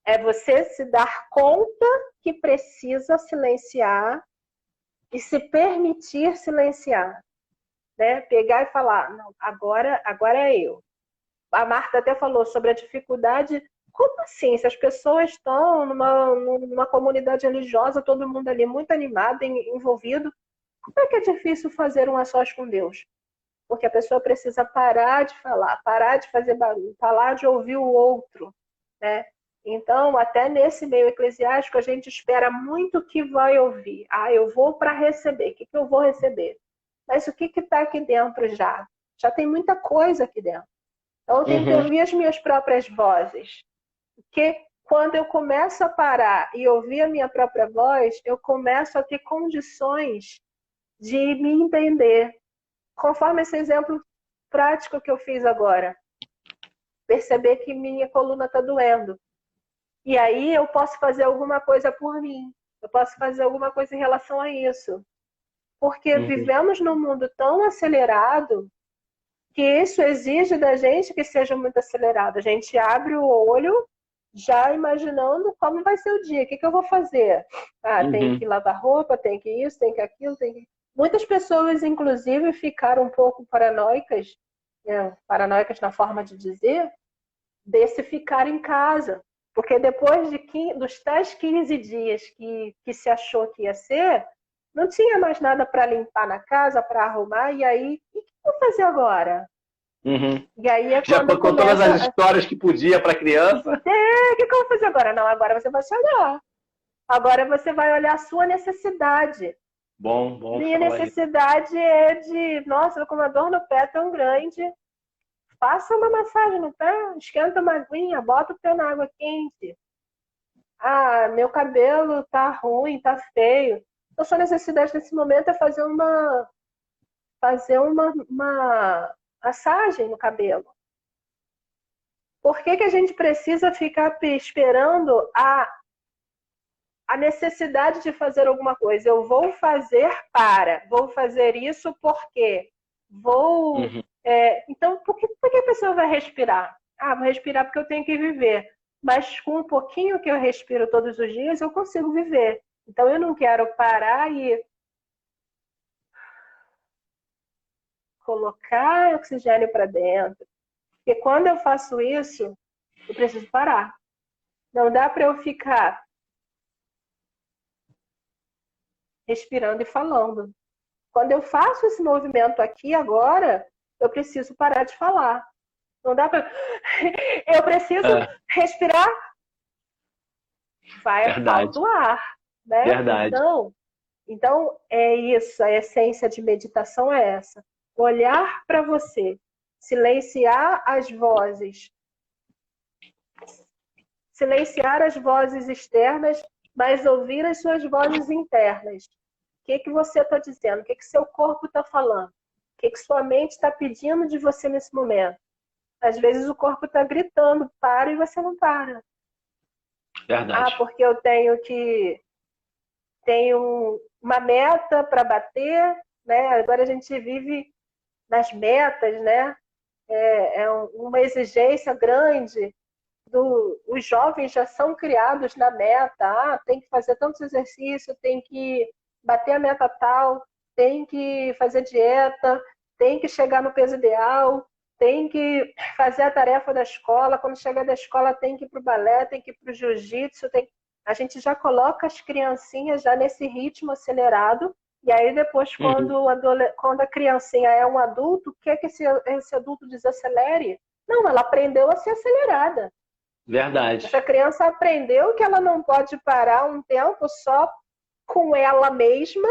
É você se dar conta que precisa silenciar e se permitir silenciar, né? Pegar e falar, não, agora é eu. A Marta até falou sobre a dificuldade. Como assim? Se as pessoas estão numa comunidade religiosa, todo mundo ali muito animado, envolvido, como é que é difícil fazer um a sós com Deus? Porque a pessoa precisa parar de falar, parar de fazer barulho, parar de ouvir o outro, né? Então, até nesse meio eclesiástico, a gente espera muito que vai ouvir. Ah, eu vou para receber. O que eu vou receber? Mas o que está aqui dentro já? Já tem muita coisa aqui dentro. Então, eu tenho que Uhum. ouvir as minhas próprias vozes. Porque quando eu começo a parar e ouvir a minha própria voz, eu começo a ter condições de me entender. Conforme esse exemplo prático que eu fiz agora. Perceber que minha coluna está doendo. E aí eu posso fazer alguma coisa por mim. Eu posso fazer alguma coisa em relação a isso. Porque Uhum. vivemos num mundo tão acelerado que isso exige da gente que seja muito acelerado. A gente abre o olho já imaginando como vai ser o dia. O que eu vou fazer? Ah, tem Uhum. que lavar roupa, tem que isso, tem que aquilo, tem que... Muitas pessoas, inclusive, ficaram um pouco paranoicas, né? Paranoicas na forma de dizer, desse ficar em casa. Porque depois dos tais 15 dias que se achou que ia ser, não tinha mais nada para limpar na casa, para arrumar, e aí, o que eu vou fazer agora? Uhum. E aí é Já quando contou todas começa. as histórias que podia para criança? O que eu vou fazer agora? Não, agora você vai se olhar. Agora você vai olhar a sua necessidade. Bom, bom Minha falar isso. necessidade é de, nossa, eu tô com uma dor no pé tão grande. Faça uma massagem no pé, esquenta uma aguinha, bota o pé na água quente. Ah, meu cabelo tá ruim, tá feio. Então, sua necessidade nesse momento é fazer uma massagem no cabelo. Por que a gente precisa ficar esperando a necessidade de fazer alguma coisa? Eu vou vou fazer isso porque vou. Uhum. Então, por que a pessoa vai respirar? Ah, vou respirar porque eu tenho que viver. Mas com um pouquinho que eu respiro todos os dias, eu consigo viver. Então, eu não quero parar e colocar oxigênio para dentro. Porque quando eu faço isso, eu preciso parar. Não dá para eu ficar respirando e falando. Quando eu faço esse movimento aqui agora, eu preciso parar de falar. Não dá para. Eu preciso É, respirar, falta verdade, o ar, né? verdade. Então é isso. A essência de meditação é essa: olhar para você, silenciar as vozes externas, mas ouvir as suas vozes internas. O que você está dizendo? O que seu corpo está falando? O que sua mente está pedindo de você nesse momento? Às vezes o corpo está gritando, para, e você não para. Ah, Verdade. porque eu tenho uma meta para bater, né? Agora a gente vive nas metas, né? Uma exigência grande. Os jovens já são criados na meta. Ah, tem que fazer tantos exercícios, tem que bater a meta tal, tem que fazer dieta, tem que chegar no peso ideal, tem que fazer a tarefa da escola. Quando chegar da escola, tem que ir para o balé, tem que ir para o jiu-jitsu. A gente já coloca as criancinhas já nesse ritmo acelerado E aí depois, Uhum. quando a criancinha é um adulto, quer que esse adulto desacelere? Não, ela aprendeu a ser acelerada. Verdade. Essa criança aprendeu que ela não pode parar um tempo só com ela mesma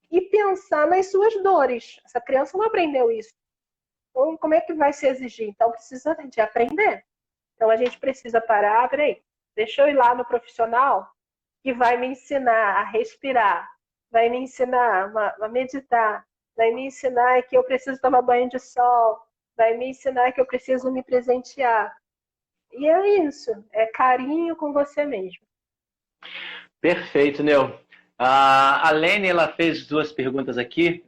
e pensar nas suas dores. Essa criança não aprendeu isso. Então, como é que vai se exigir? Então, precisa de aprender. Então, a gente precisa parar, peraí, deixa eu ir lá no profissional que vai me ensinar a respirar, vai me ensinar a meditar, vai me ensinar que eu preciso tomar banho de sol, vai me ensinar que eu preciso me presentear. E é isso, é carinho com você mesmo. Perfeito, Neu. A Lene, ela fez duas perguntas aqui.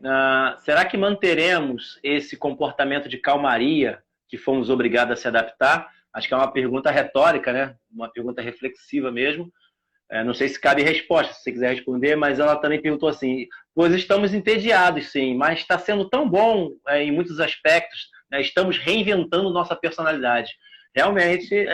Será que manteremos esse comportamento de calmaria que fomos obrigados a se adaptar? Acho que é uma pergunta retórica, né? Uma pergunta reflexiva mesmo. Não sei se cabe resposta, se você quiser responder, mas ela também perguntou assim: pois estamos entediados, sim, mas está sendo tão bom em muitos aspectos, né? Estamos reinventando nossa personalidade. Realmente,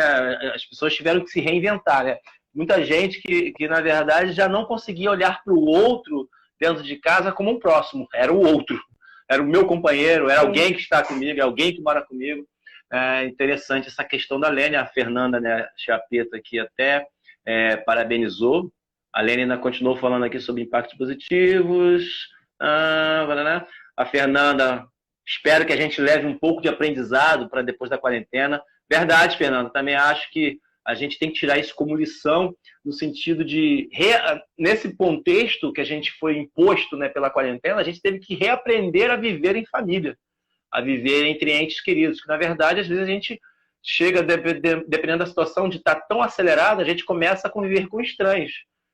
as pessoas tiveram que se reinventar, né? Muita gente que, na verdade, já não conseguia olhar para o outro dentro de casa como um próximo, era o outro, era o meu companheiro, era Sim. alguém que está comigo, é alguém que mora comigo. É interessante essa questão da Lênia, a Fernanda, né, Chapeta, aqui até parabenizou. A Lênia ainda continuou falando aqui sobre impactos positivos. A Fernanda, espero que a gente leve um pouco de aprendizado para depois da quarentena. Verdade, Fernanda, também acho que a gente tem que tirar isso como lição, no sentido de, nesse contexto que a gente foi imposto, né, pela quarentena, a gente teve que reaprender a viver em família, a viver entre entes queridos, que na verdade às vezes a gente chega, dependendo da situação, de estar tão acelerado, a gente começa a conviver com estranhos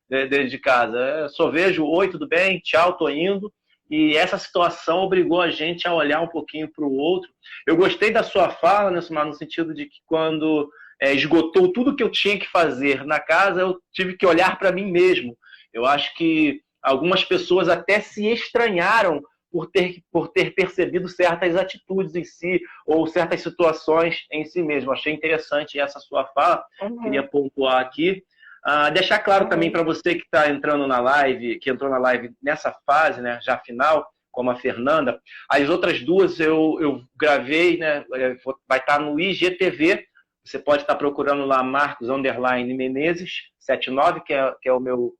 dentro de casa. Só vejo, oi, tudo bem, tchau, tô indo. E essa situação obrigou a gente a olhar um pouquinho para o outro. Eu gostei da sua fala, né, Sumar, no sentido de que quando esgotou tudo que eu tinha que fazer na casa, eu tive que olhar para mim mesmo. Eu acho que algumas pessoas até se estranharam por ter percebido certas atitudes em si ou certas situações em si mesmo. Achei interessante essa sua fala, queria Uhum, pontuar aqui. Deixar claro também uhum, para você que está entrando na live, que entrou na live nessa fase, né, já final, como a Fernanda, as outras duas eu gravei, né, vai estar no IGTV. Você pode estar procurando lá Marcos Underline Menezes 79, que é o meu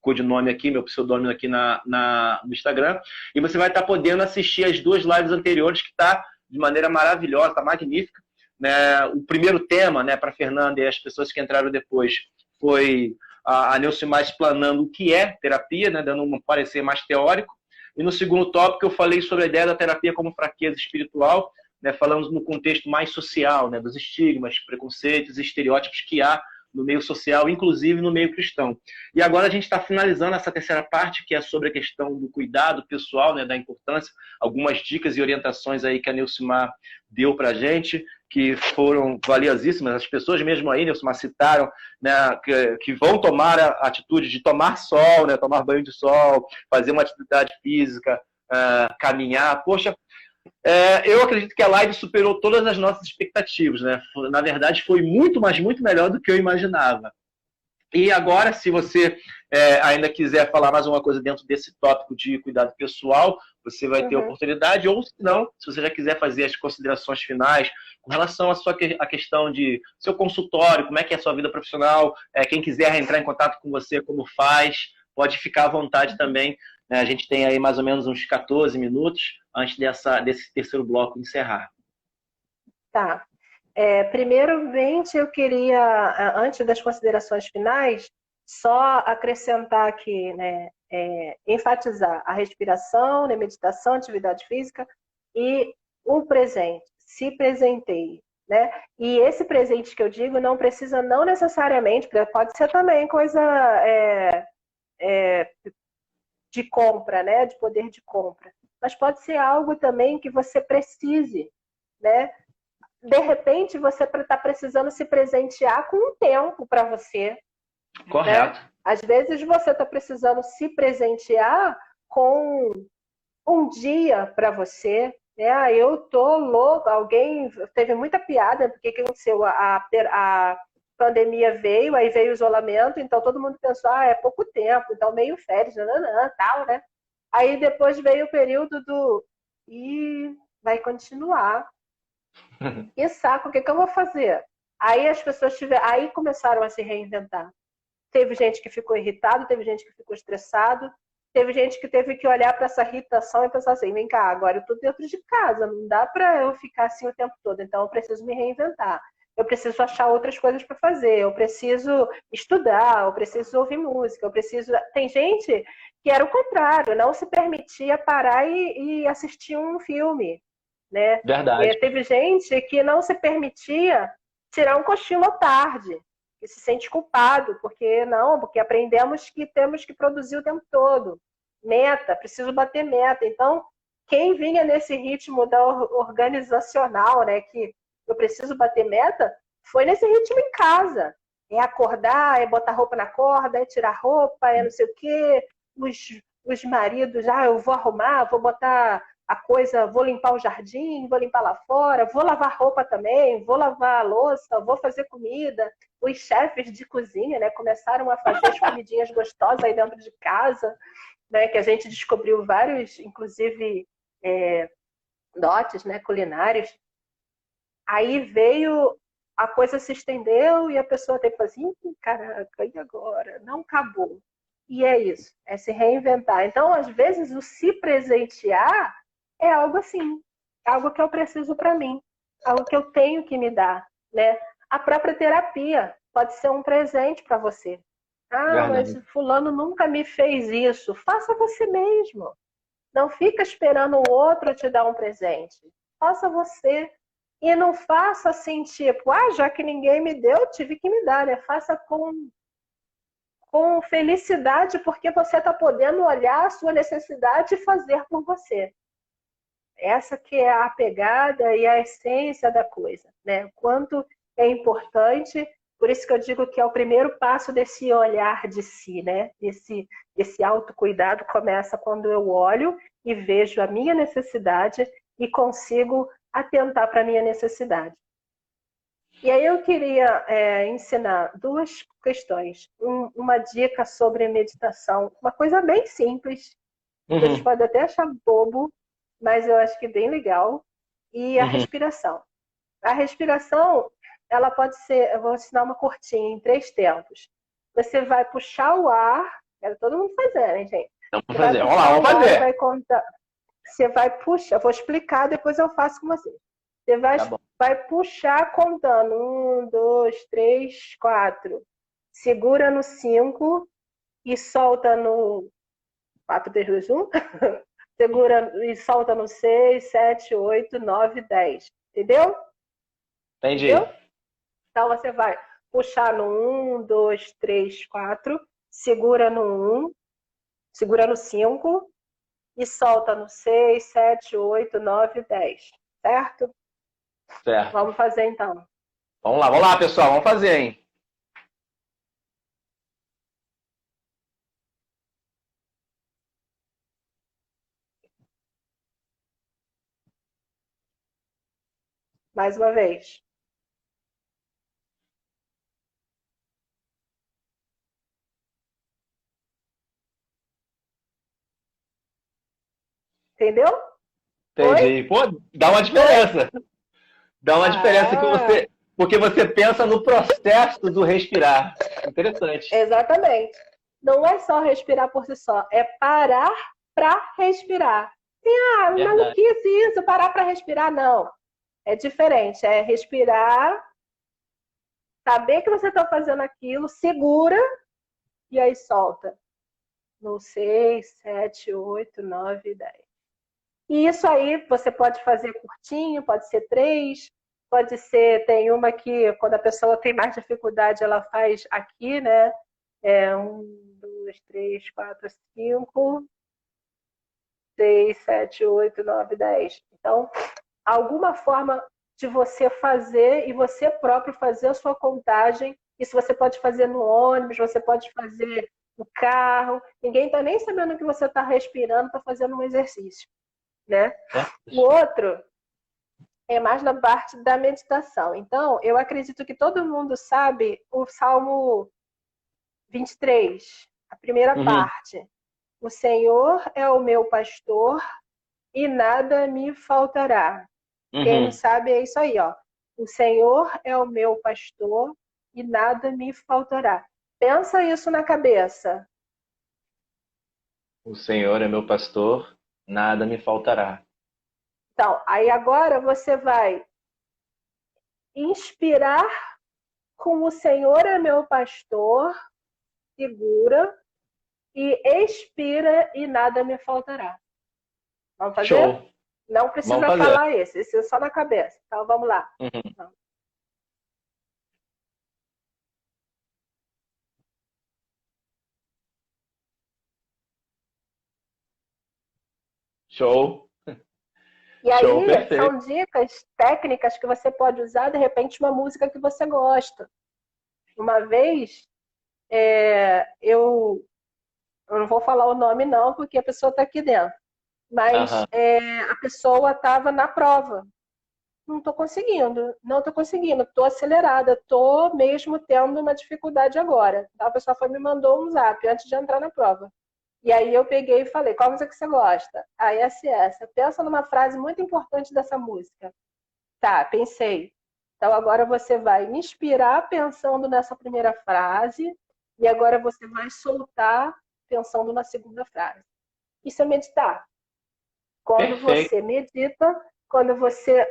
codinome aqui, meu pseudônimo aqui no Instagram, e você vai estar podendo assistir as duas lives anteriores, que está de maneira maravilhosa, está magnífica. Né? O primeiro tema, né, para a Fernanda e as pessoas que entraram depois, foi a Neucimar explanando o que é terapia, né, dando um parecer mais teórico. E no segundo tópico eu falei sobre a ideia da terapia como fraqueza espiritual, né, falamos no contexto mais social, né, dos estigmas, preconceitos e estereótipos que há no meio social, inclusive no meio cristão. E agora a gente está finalizando essa terceira parte, que é sobre a questão do cuidado pessoal, né, da importância, algumas dicas e orientações aí que a Neucimar deu para a gente, que foram valiosíssimas. As pessoas mesmo aí, Neucimar, citaram, né, que vão tomar a atitude de tomar sol, né, tomar banho de sol, fazer uma atividade física, caminhar. Poxa, eu acredito que a live superou todas as nossas expectativas, né? Na verdade, foi muito, mas muito melhor do que eu imaginava. E agora, se você ainda quiser falar mais uma coisa dentro desse tópico de cuidado pessoal, você vai ter uhum. oportunidade, ou se não, se você já quiser fazer as considerações finais com relação à questão de seu consultório, como é que é a sua vida profissional, quem quiser entrar em contato com você, como faz, pode ficar à vontade também. Né? A gente tem aí mais ou menos uns 14 minutos antes desse terceiro bloco encerrar. Tá. Primeiramente, eu queria, antes das considerações finais, só acrescentar aqui, né, enfatizar a respiração, né, meditação, atividade física e o presente. Se presenteie, né? E esse presente que eu digo não precisa, não necessariamente, pode ser também coisa de compra, né, de poder de compra, mas pode ser algo também que você precise, né? De repente você está precisando se presentear com um tempo para você, né? Correto. Às vezes você está precisando se presentear com um dia para você, né? Eu tô louco, alguém teve muita piada, porque o que aconteceu? A pandemia veio, aí veio o isolamento, então todo mundo pensou, é pouco tempo, então meio férias, tal, né? Aí depois veio o período do e vai continuar. Que saco, o que eu vou fazer? Aí as pessoas aí começaram a se reinventar. Teve gente que ficou irritado, teve gente que ficou estressado, teve gente que teve que olhar para essa irritação e pensar assim, vem cá, agora eu estou dentro de casa, não dá para eu ficar assim o tempo todo, então eu preciso me reinventar. Eu preciso achar outras coisas para fazer, eu preciso estudar, eu preciso ouvir música, eu preciso... Tem gente que era o contrário, não se permitia parar e assistir um filme, né? Verdade. Teve gente que não se permitia tirar um cochilo à tarde, que se sente culpado, porque aprendemos que temos que produzir o tempo todo. Meta, preciso bater meta. Então, quem vinha nesse ritmo da organizacional, né, que eu preciso bater meta, foi nesse ritmo em casa. É acordar, é botar roupa na corda, é tirar roupa, é não sei o quê. Os maridos, eu vou arrumar, vou botar a coisa, vou limpar o jardim, vou limpar lá fora, vou lavar roupa também, vou lavar a louça, vou fazer comida. Os chefes de cozinha, né, começaram a fazer as comidinhas gostosas aí dentro de casa, né, que a gente descobriu vários, inclusive, dotes, né, culinários. Aí veio, a coisa se estendeu e a pessoa teve que fazer assim, caraca, e agora? Não acabou. E é isso, é se reinventar. Então, às vezes, o se presentear é algo assim, algo que eu preciso para mim, algo que eu tenho que me dar, né? A própria terapia pode ser um presente para você. Mas Verdade. fulano nunca me fez isso. Faça você mesmo. Não fica esperando o outro te dar um presente. Faça você. E não faça assim, tipo, já que ninguém me deu, tive que me dar, né? Faça com felicidade, porque você está podendo olhar a sua necessidade e fazer por você. Essa que é a pegada e a essência da coisa, né? O quanto é importante, por isso que eu digo que é o primeiro passo desse olhar de si, né? Esse autocuidado começa quando eu olho e vejo a minha necessidade e consigo atentar para a minha necessidade. E aí eu queria ensinar duas questões. Uma dica sobre meditação, uma coisa bem simples, vocês Uhum. podem até achar bobo, mas eu acho que é bem legal. E a Uhum. respiração. A respiração, ela pode ser, eu vou ensinar uma curtinha, em 3 tempos. Você vai puxar o ar, quero todo mundo fazer, hein, gente? Então, Você vamos vai fazer. Vamos lá, puxar vamos o ar e fazer. vai contar. Você vai puxar, eu vou explicar, depois eu faço com você. Você Tá bom. vai puxar contando 1, 2, 3, 4. Segura no 5 e solta no 4, 3, 2, 1. Segura e solta no 6, 7, 8, 9, 10. Entendeu? Entendi. Entendeu? Então você vai puxar no 1, 2, 3, 4. Segura no 1, segura no 5 e solta no 6, 7, 8, 9, 10. Certo? Certo. Vamos fazer então. Vamos lá, pessoal, vamos fazer, hein? Mais uma vez. Entendeu? Oi? Entendi. Pô, dá uma Oi? diferença. Dá uma diferença que Ah, você. Porque você pensa no processo do respirar. Interessante. exatamente. Não é só respirar por si só, é parar para respirar. Verdade. Maluquice isso, parar para respirar, não. É diferente, é respirar, saber que você está fazendo aquilo, segura e aí solta. No 6, 7, 8, 9, 10. E isso aí você pode fazer curtinho, pode ser 3, pode ser, tem uma que quando a pessoa tem mais dificuldade, ela faz aqui, né? 1, 2, 3, 4, 5, 6, 7, 8, 9, 10. Então, alguma forma de você fazer e você próprio fazer a sua contagem. Isso você pode fazer no ônibus, você pode fazer no carro. Ninguém está nem sabendo que você está respirando, está fazendo um exercício, né? O outro é mais na parte da meditação. Então, eu acredito que todo mundo sabe o Salmo 23, a primeira Uhum. parte. O Senhor é o meu pastor e nada me faltará. Quem não sabe é isso aí, ó. O Senhor é o meu pastor e nada me faltará. Pensa isso na cabeça. O Senhor é meu pastor, nada me faltará. Então, aí agora você vai inspirar com o Senhor é meu pastor, segura, e expira e nada me faltará. Vamos fazer? Show. Não Vamos precisa fazer. falar esse é só na cabeça. Então vamos lá. Show. E Show, aí perfeito. são dicas técnicas que você pode usar, de repente, uma música que você gosta. Uma vez, eu não vou falar o nome não, porque a pessoa está aqui dentro. Mas a pessoa estava na prova. Não estou conseguindo, estou acelerada, estou mesmo tendo uma dificuldade agora. Então, a pessoa me mandou um zap antes de entrar na prova. E aí eu peguei e falei, qual música que você gosta? Ah, essa. Pensa numa frase muito importante dessa música. Tá, pensei. Então agora você vai inspirar pensando nessa primeira frase e agora você vai soltar pensando na segunda frase. Isso é meditar. Quando você medita, quando você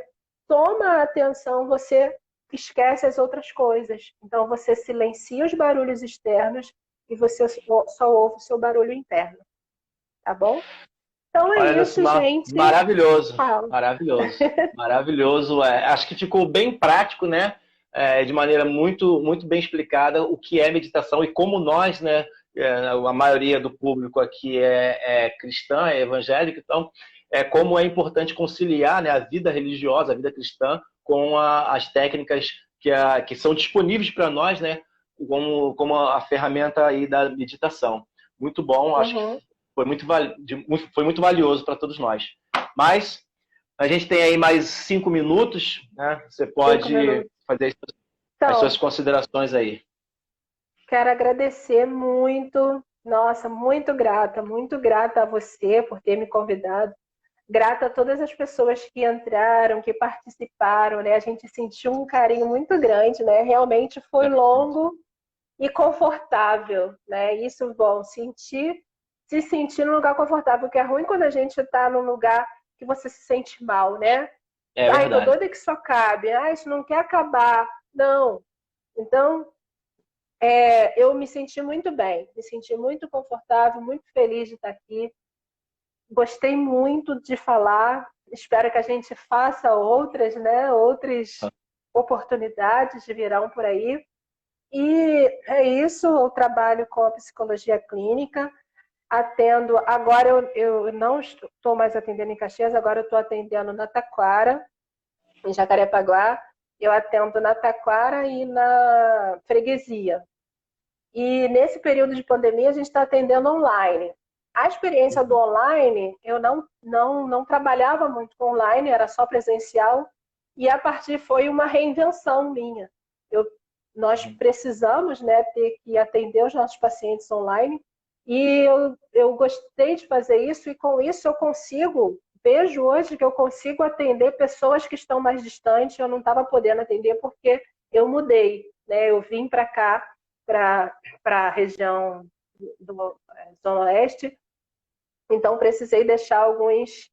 toma a atenção, você esquece as outras coisas. Então você silencia os barulhos externos e você só ouve o seu barulho interno. Tá bom? Então é Olha, isso, gente. Maravilhoso. Fala. Maravilhoso. Maravilhoso. Acho que ficou bem prático, né? De maneira muito, muito bem explicada o que é meditação e como nós, né? A maioria do público aqui é cristã, é evangélica, então como é importante conciliar, né, a vida religiosa, a vida cristã, com as técnicas que são disponíveis para nós, né? Como a ferramenta aí da meditação. Muito bom, acho que foi muito valioso para todos nós. Mas a gente tem aí mais 5 minutos, né? Você pode fazer as suas considerações aí. Quero agradecer muito, nossa, muito grata a você por ter me convidado. Grata a todas as pessoas que entraram, que participaram, né? A gente sentiu um carinho muito grande, né? Realmente foi longo e confortável, né? Isso, bom, se sentir num lugar confortável, porque é ruim quando a gente está num lugar que você se sente mal, né? Ai, tô doida que só cabe. Ai, isso não quer acabar. Não. Então, eu me senti muito bem, me senti muito confortável, muito feliz de estar aqui. Gostei muito de falar. Espero que a gente faça outras, né? Outras oportunidades de virão por aí. E é isso, eu trabalho com a psicologia clínica, atendo, agora eu não estou mais atendendo em Caxias, agora eu estou atendendo na Taquara, em Jacarepaguá, eu atendo na Taquara e na Freguesia. E nesse período de pandemia a gente está atendendo online. A experiência do online, eu não trabalhava muito com online, era só presencial, e a partir foi uma reinvenção minha. Nós precisamos, né, ter que atender os nossos pacientes online, e eu gostei de fazer isso, e com isso eu vejo hoje que eu consigo atender pessoas que estão mais distantes, eu não estava podendo atender porque eu mudei, né, eu vim para cá, para a região do Zona Oeste, então precisei deixar alguns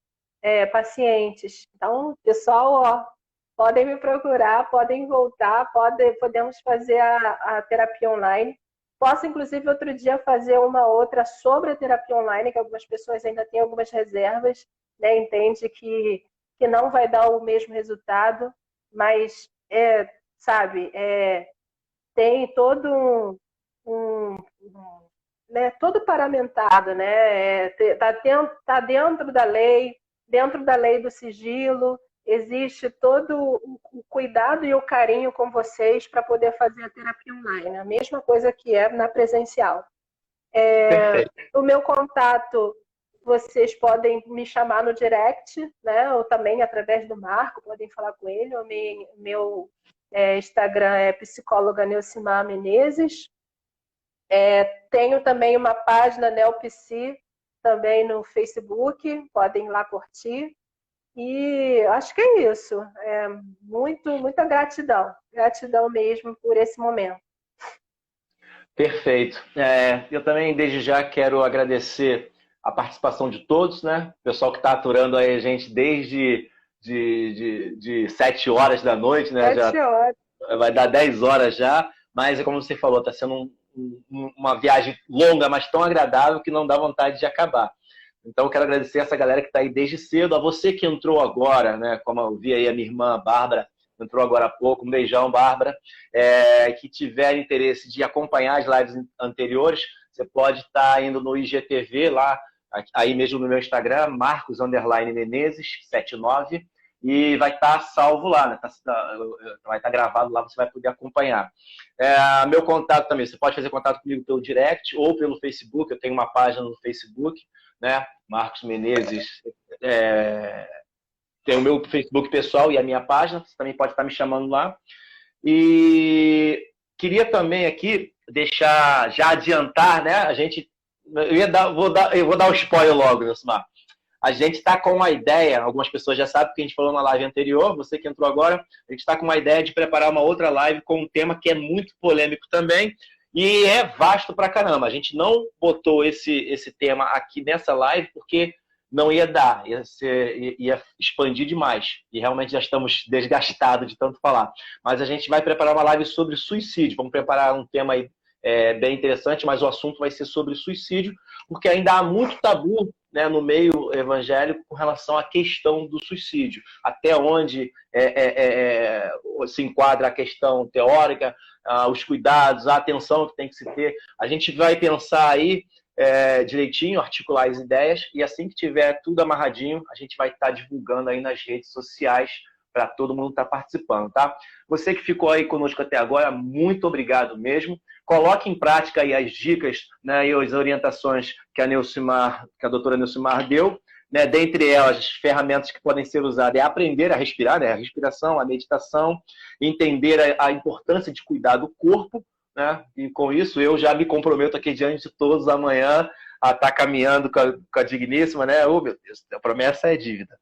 pacientes. Então, pessoal, ó, podem me procurar, podem voltar, podemos fazer a terapia online. Posso, inclusive, outro dia fazer uma outra sobre a terapia online, que algumas pessoas ainda têm algumas reservas, né? Entende que não vai dar o mesmo resultado, mas, sabe, tem todo né, todo paramentado, né? Tá dentro da lei do sigilo, existe todo o cuidado e o carinho com vocês para poder fazer a terapia online, a mesma coisa que é na presencial. O meu contato, vocês podem me chamar no direct, né? Ou também através do Marco, podem falar com ele. O meu Instagram é psicóloga Neucimar Menezes. Tenho também uma página Neopsi também no Facebook, podem ir lá curtir. E acho que é isso. Muita gratidão. Gratidão mesmo por esse momento. Perfeito. Eu também, desde já, quero agradecer a participação de todos, né? O pessoal que está aturando aí a gente desde de 7 horas da noite, né? 7 horas. Vai dar 10 horas já, mas como você falou, está sendo uma viagem longa, mas tão agradável que não dá vontade de acabar. Então, eu quero agradecer essa galera que está aí desde cedo, a você que entrou agora, né? Como eu vi aí a minha irmã Bárbara, entrou agora há pouco, um beijão, Bárbara. Que tiver interesse de acompanhar as lives anteriores, você pode estar indo no IGTV, lá, aí mesmo no meu Instagram, Marcos_Menezes79, e vai estar salvo lá, né? Vai estar gravado lá, você vai poder acompanhar. Meu contato também, você pode fazer contato comigo pelo direct ou pelo Facebook, eu tenho uma página no Facebook, né? Marcos Menezes, tem o meu Facebook pessoal e a minha página, você também pode estar me chamando lá. E queria também aqui deixar, já adiantar, né? Eu vou dar o spoiler logo, Nilcimar. A gente está com uma ideia, algumas pessoas já sabem que a gente falou na live anterior, você que entrou agora, a gente está com uma ideia de preparar uma outra live com um tema que é muito polêmico também e é vasto pra caramba. A gente não botou esse tema aqui nessa live porque não ia dar, ia expandir demais. E realmente já estamos desgastados de tanto falar. Mas a gente vai preparar uma live sobre suicídio. Vamos preparar um tema aí bem interessante, mas o assunto vai ser sobre suicídio, porque ainda há muito tabu, né, no meio evangélico com relação à questão do suicídio. Até onde se enquadra a questão teórica, os cuidados, a atenção que tem que se ter. A gente vai pensar aí direitinho, articular as ideias, e assim que tiver tudo amarradinho, a gente vai estar divulgando aí nas redes sociais para todo mundo estar participando, tá? Você que ficou aí conosco até agora, muito obrigado mesmo. Coloque em prática aí as dicas, né, e as orientações que a doutora Nilcimar deu, né? Dentre elas, as ferramentas que podem ser usadas é aprender a respirar, né? A respiração, a meditação, entender a importância de cuidar do corpo, né? E com isso eu já me comprometo aqui diante de todos amanhã a estar caminhando com a digníssima, né? Oh, meu Deus, a promessa é dívida.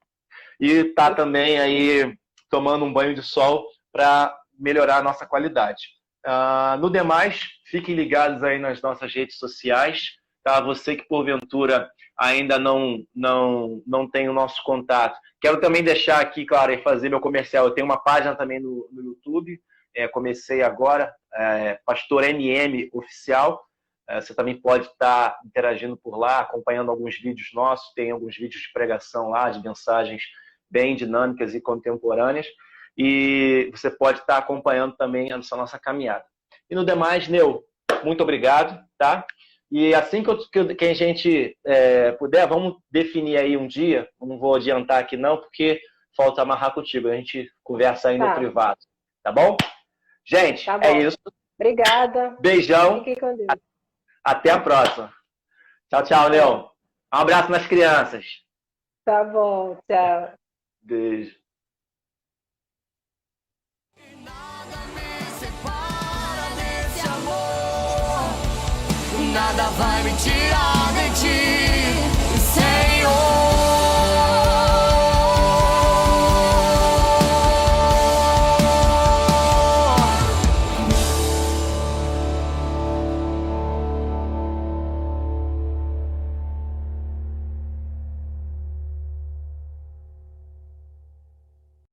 E tá também aí tomando um banho de sol para melhorar a nossa qualidade. No demais, fiquem ligados aí nas nossas redes sociais. Tá? Você que porventura ainda não tem o nosso contato. Quero também deixar aqui, claro, e fazer meu comercial. Eu tenho uma página também no YouTube. Comecei agora, Pastor NM Oficial. Você também pode estar interagindo por lá, acompanhando alguns vídeos nossos. Tem alguns vídeos de pregação lá, de mensagens bem dinâmicas e contemporâneas. E você pode estar acompanhando também essa nossa caminhada. E no demais, Neu, muito obrigado, tá? E assim que a gente puder, vamos definir aí um dia. Não vou adiantar aqui não, porque falta amarrar contigo. A gente conversa aí no privado, tá bom? Gente, tá bom. É isso. Obrigada. Beijão. Fique com Deus. Até a próxima. Tchau, tchau, Neu. Um abraço nas crianças. Tá bom, tchau. Beijo. Nada vai me tirar.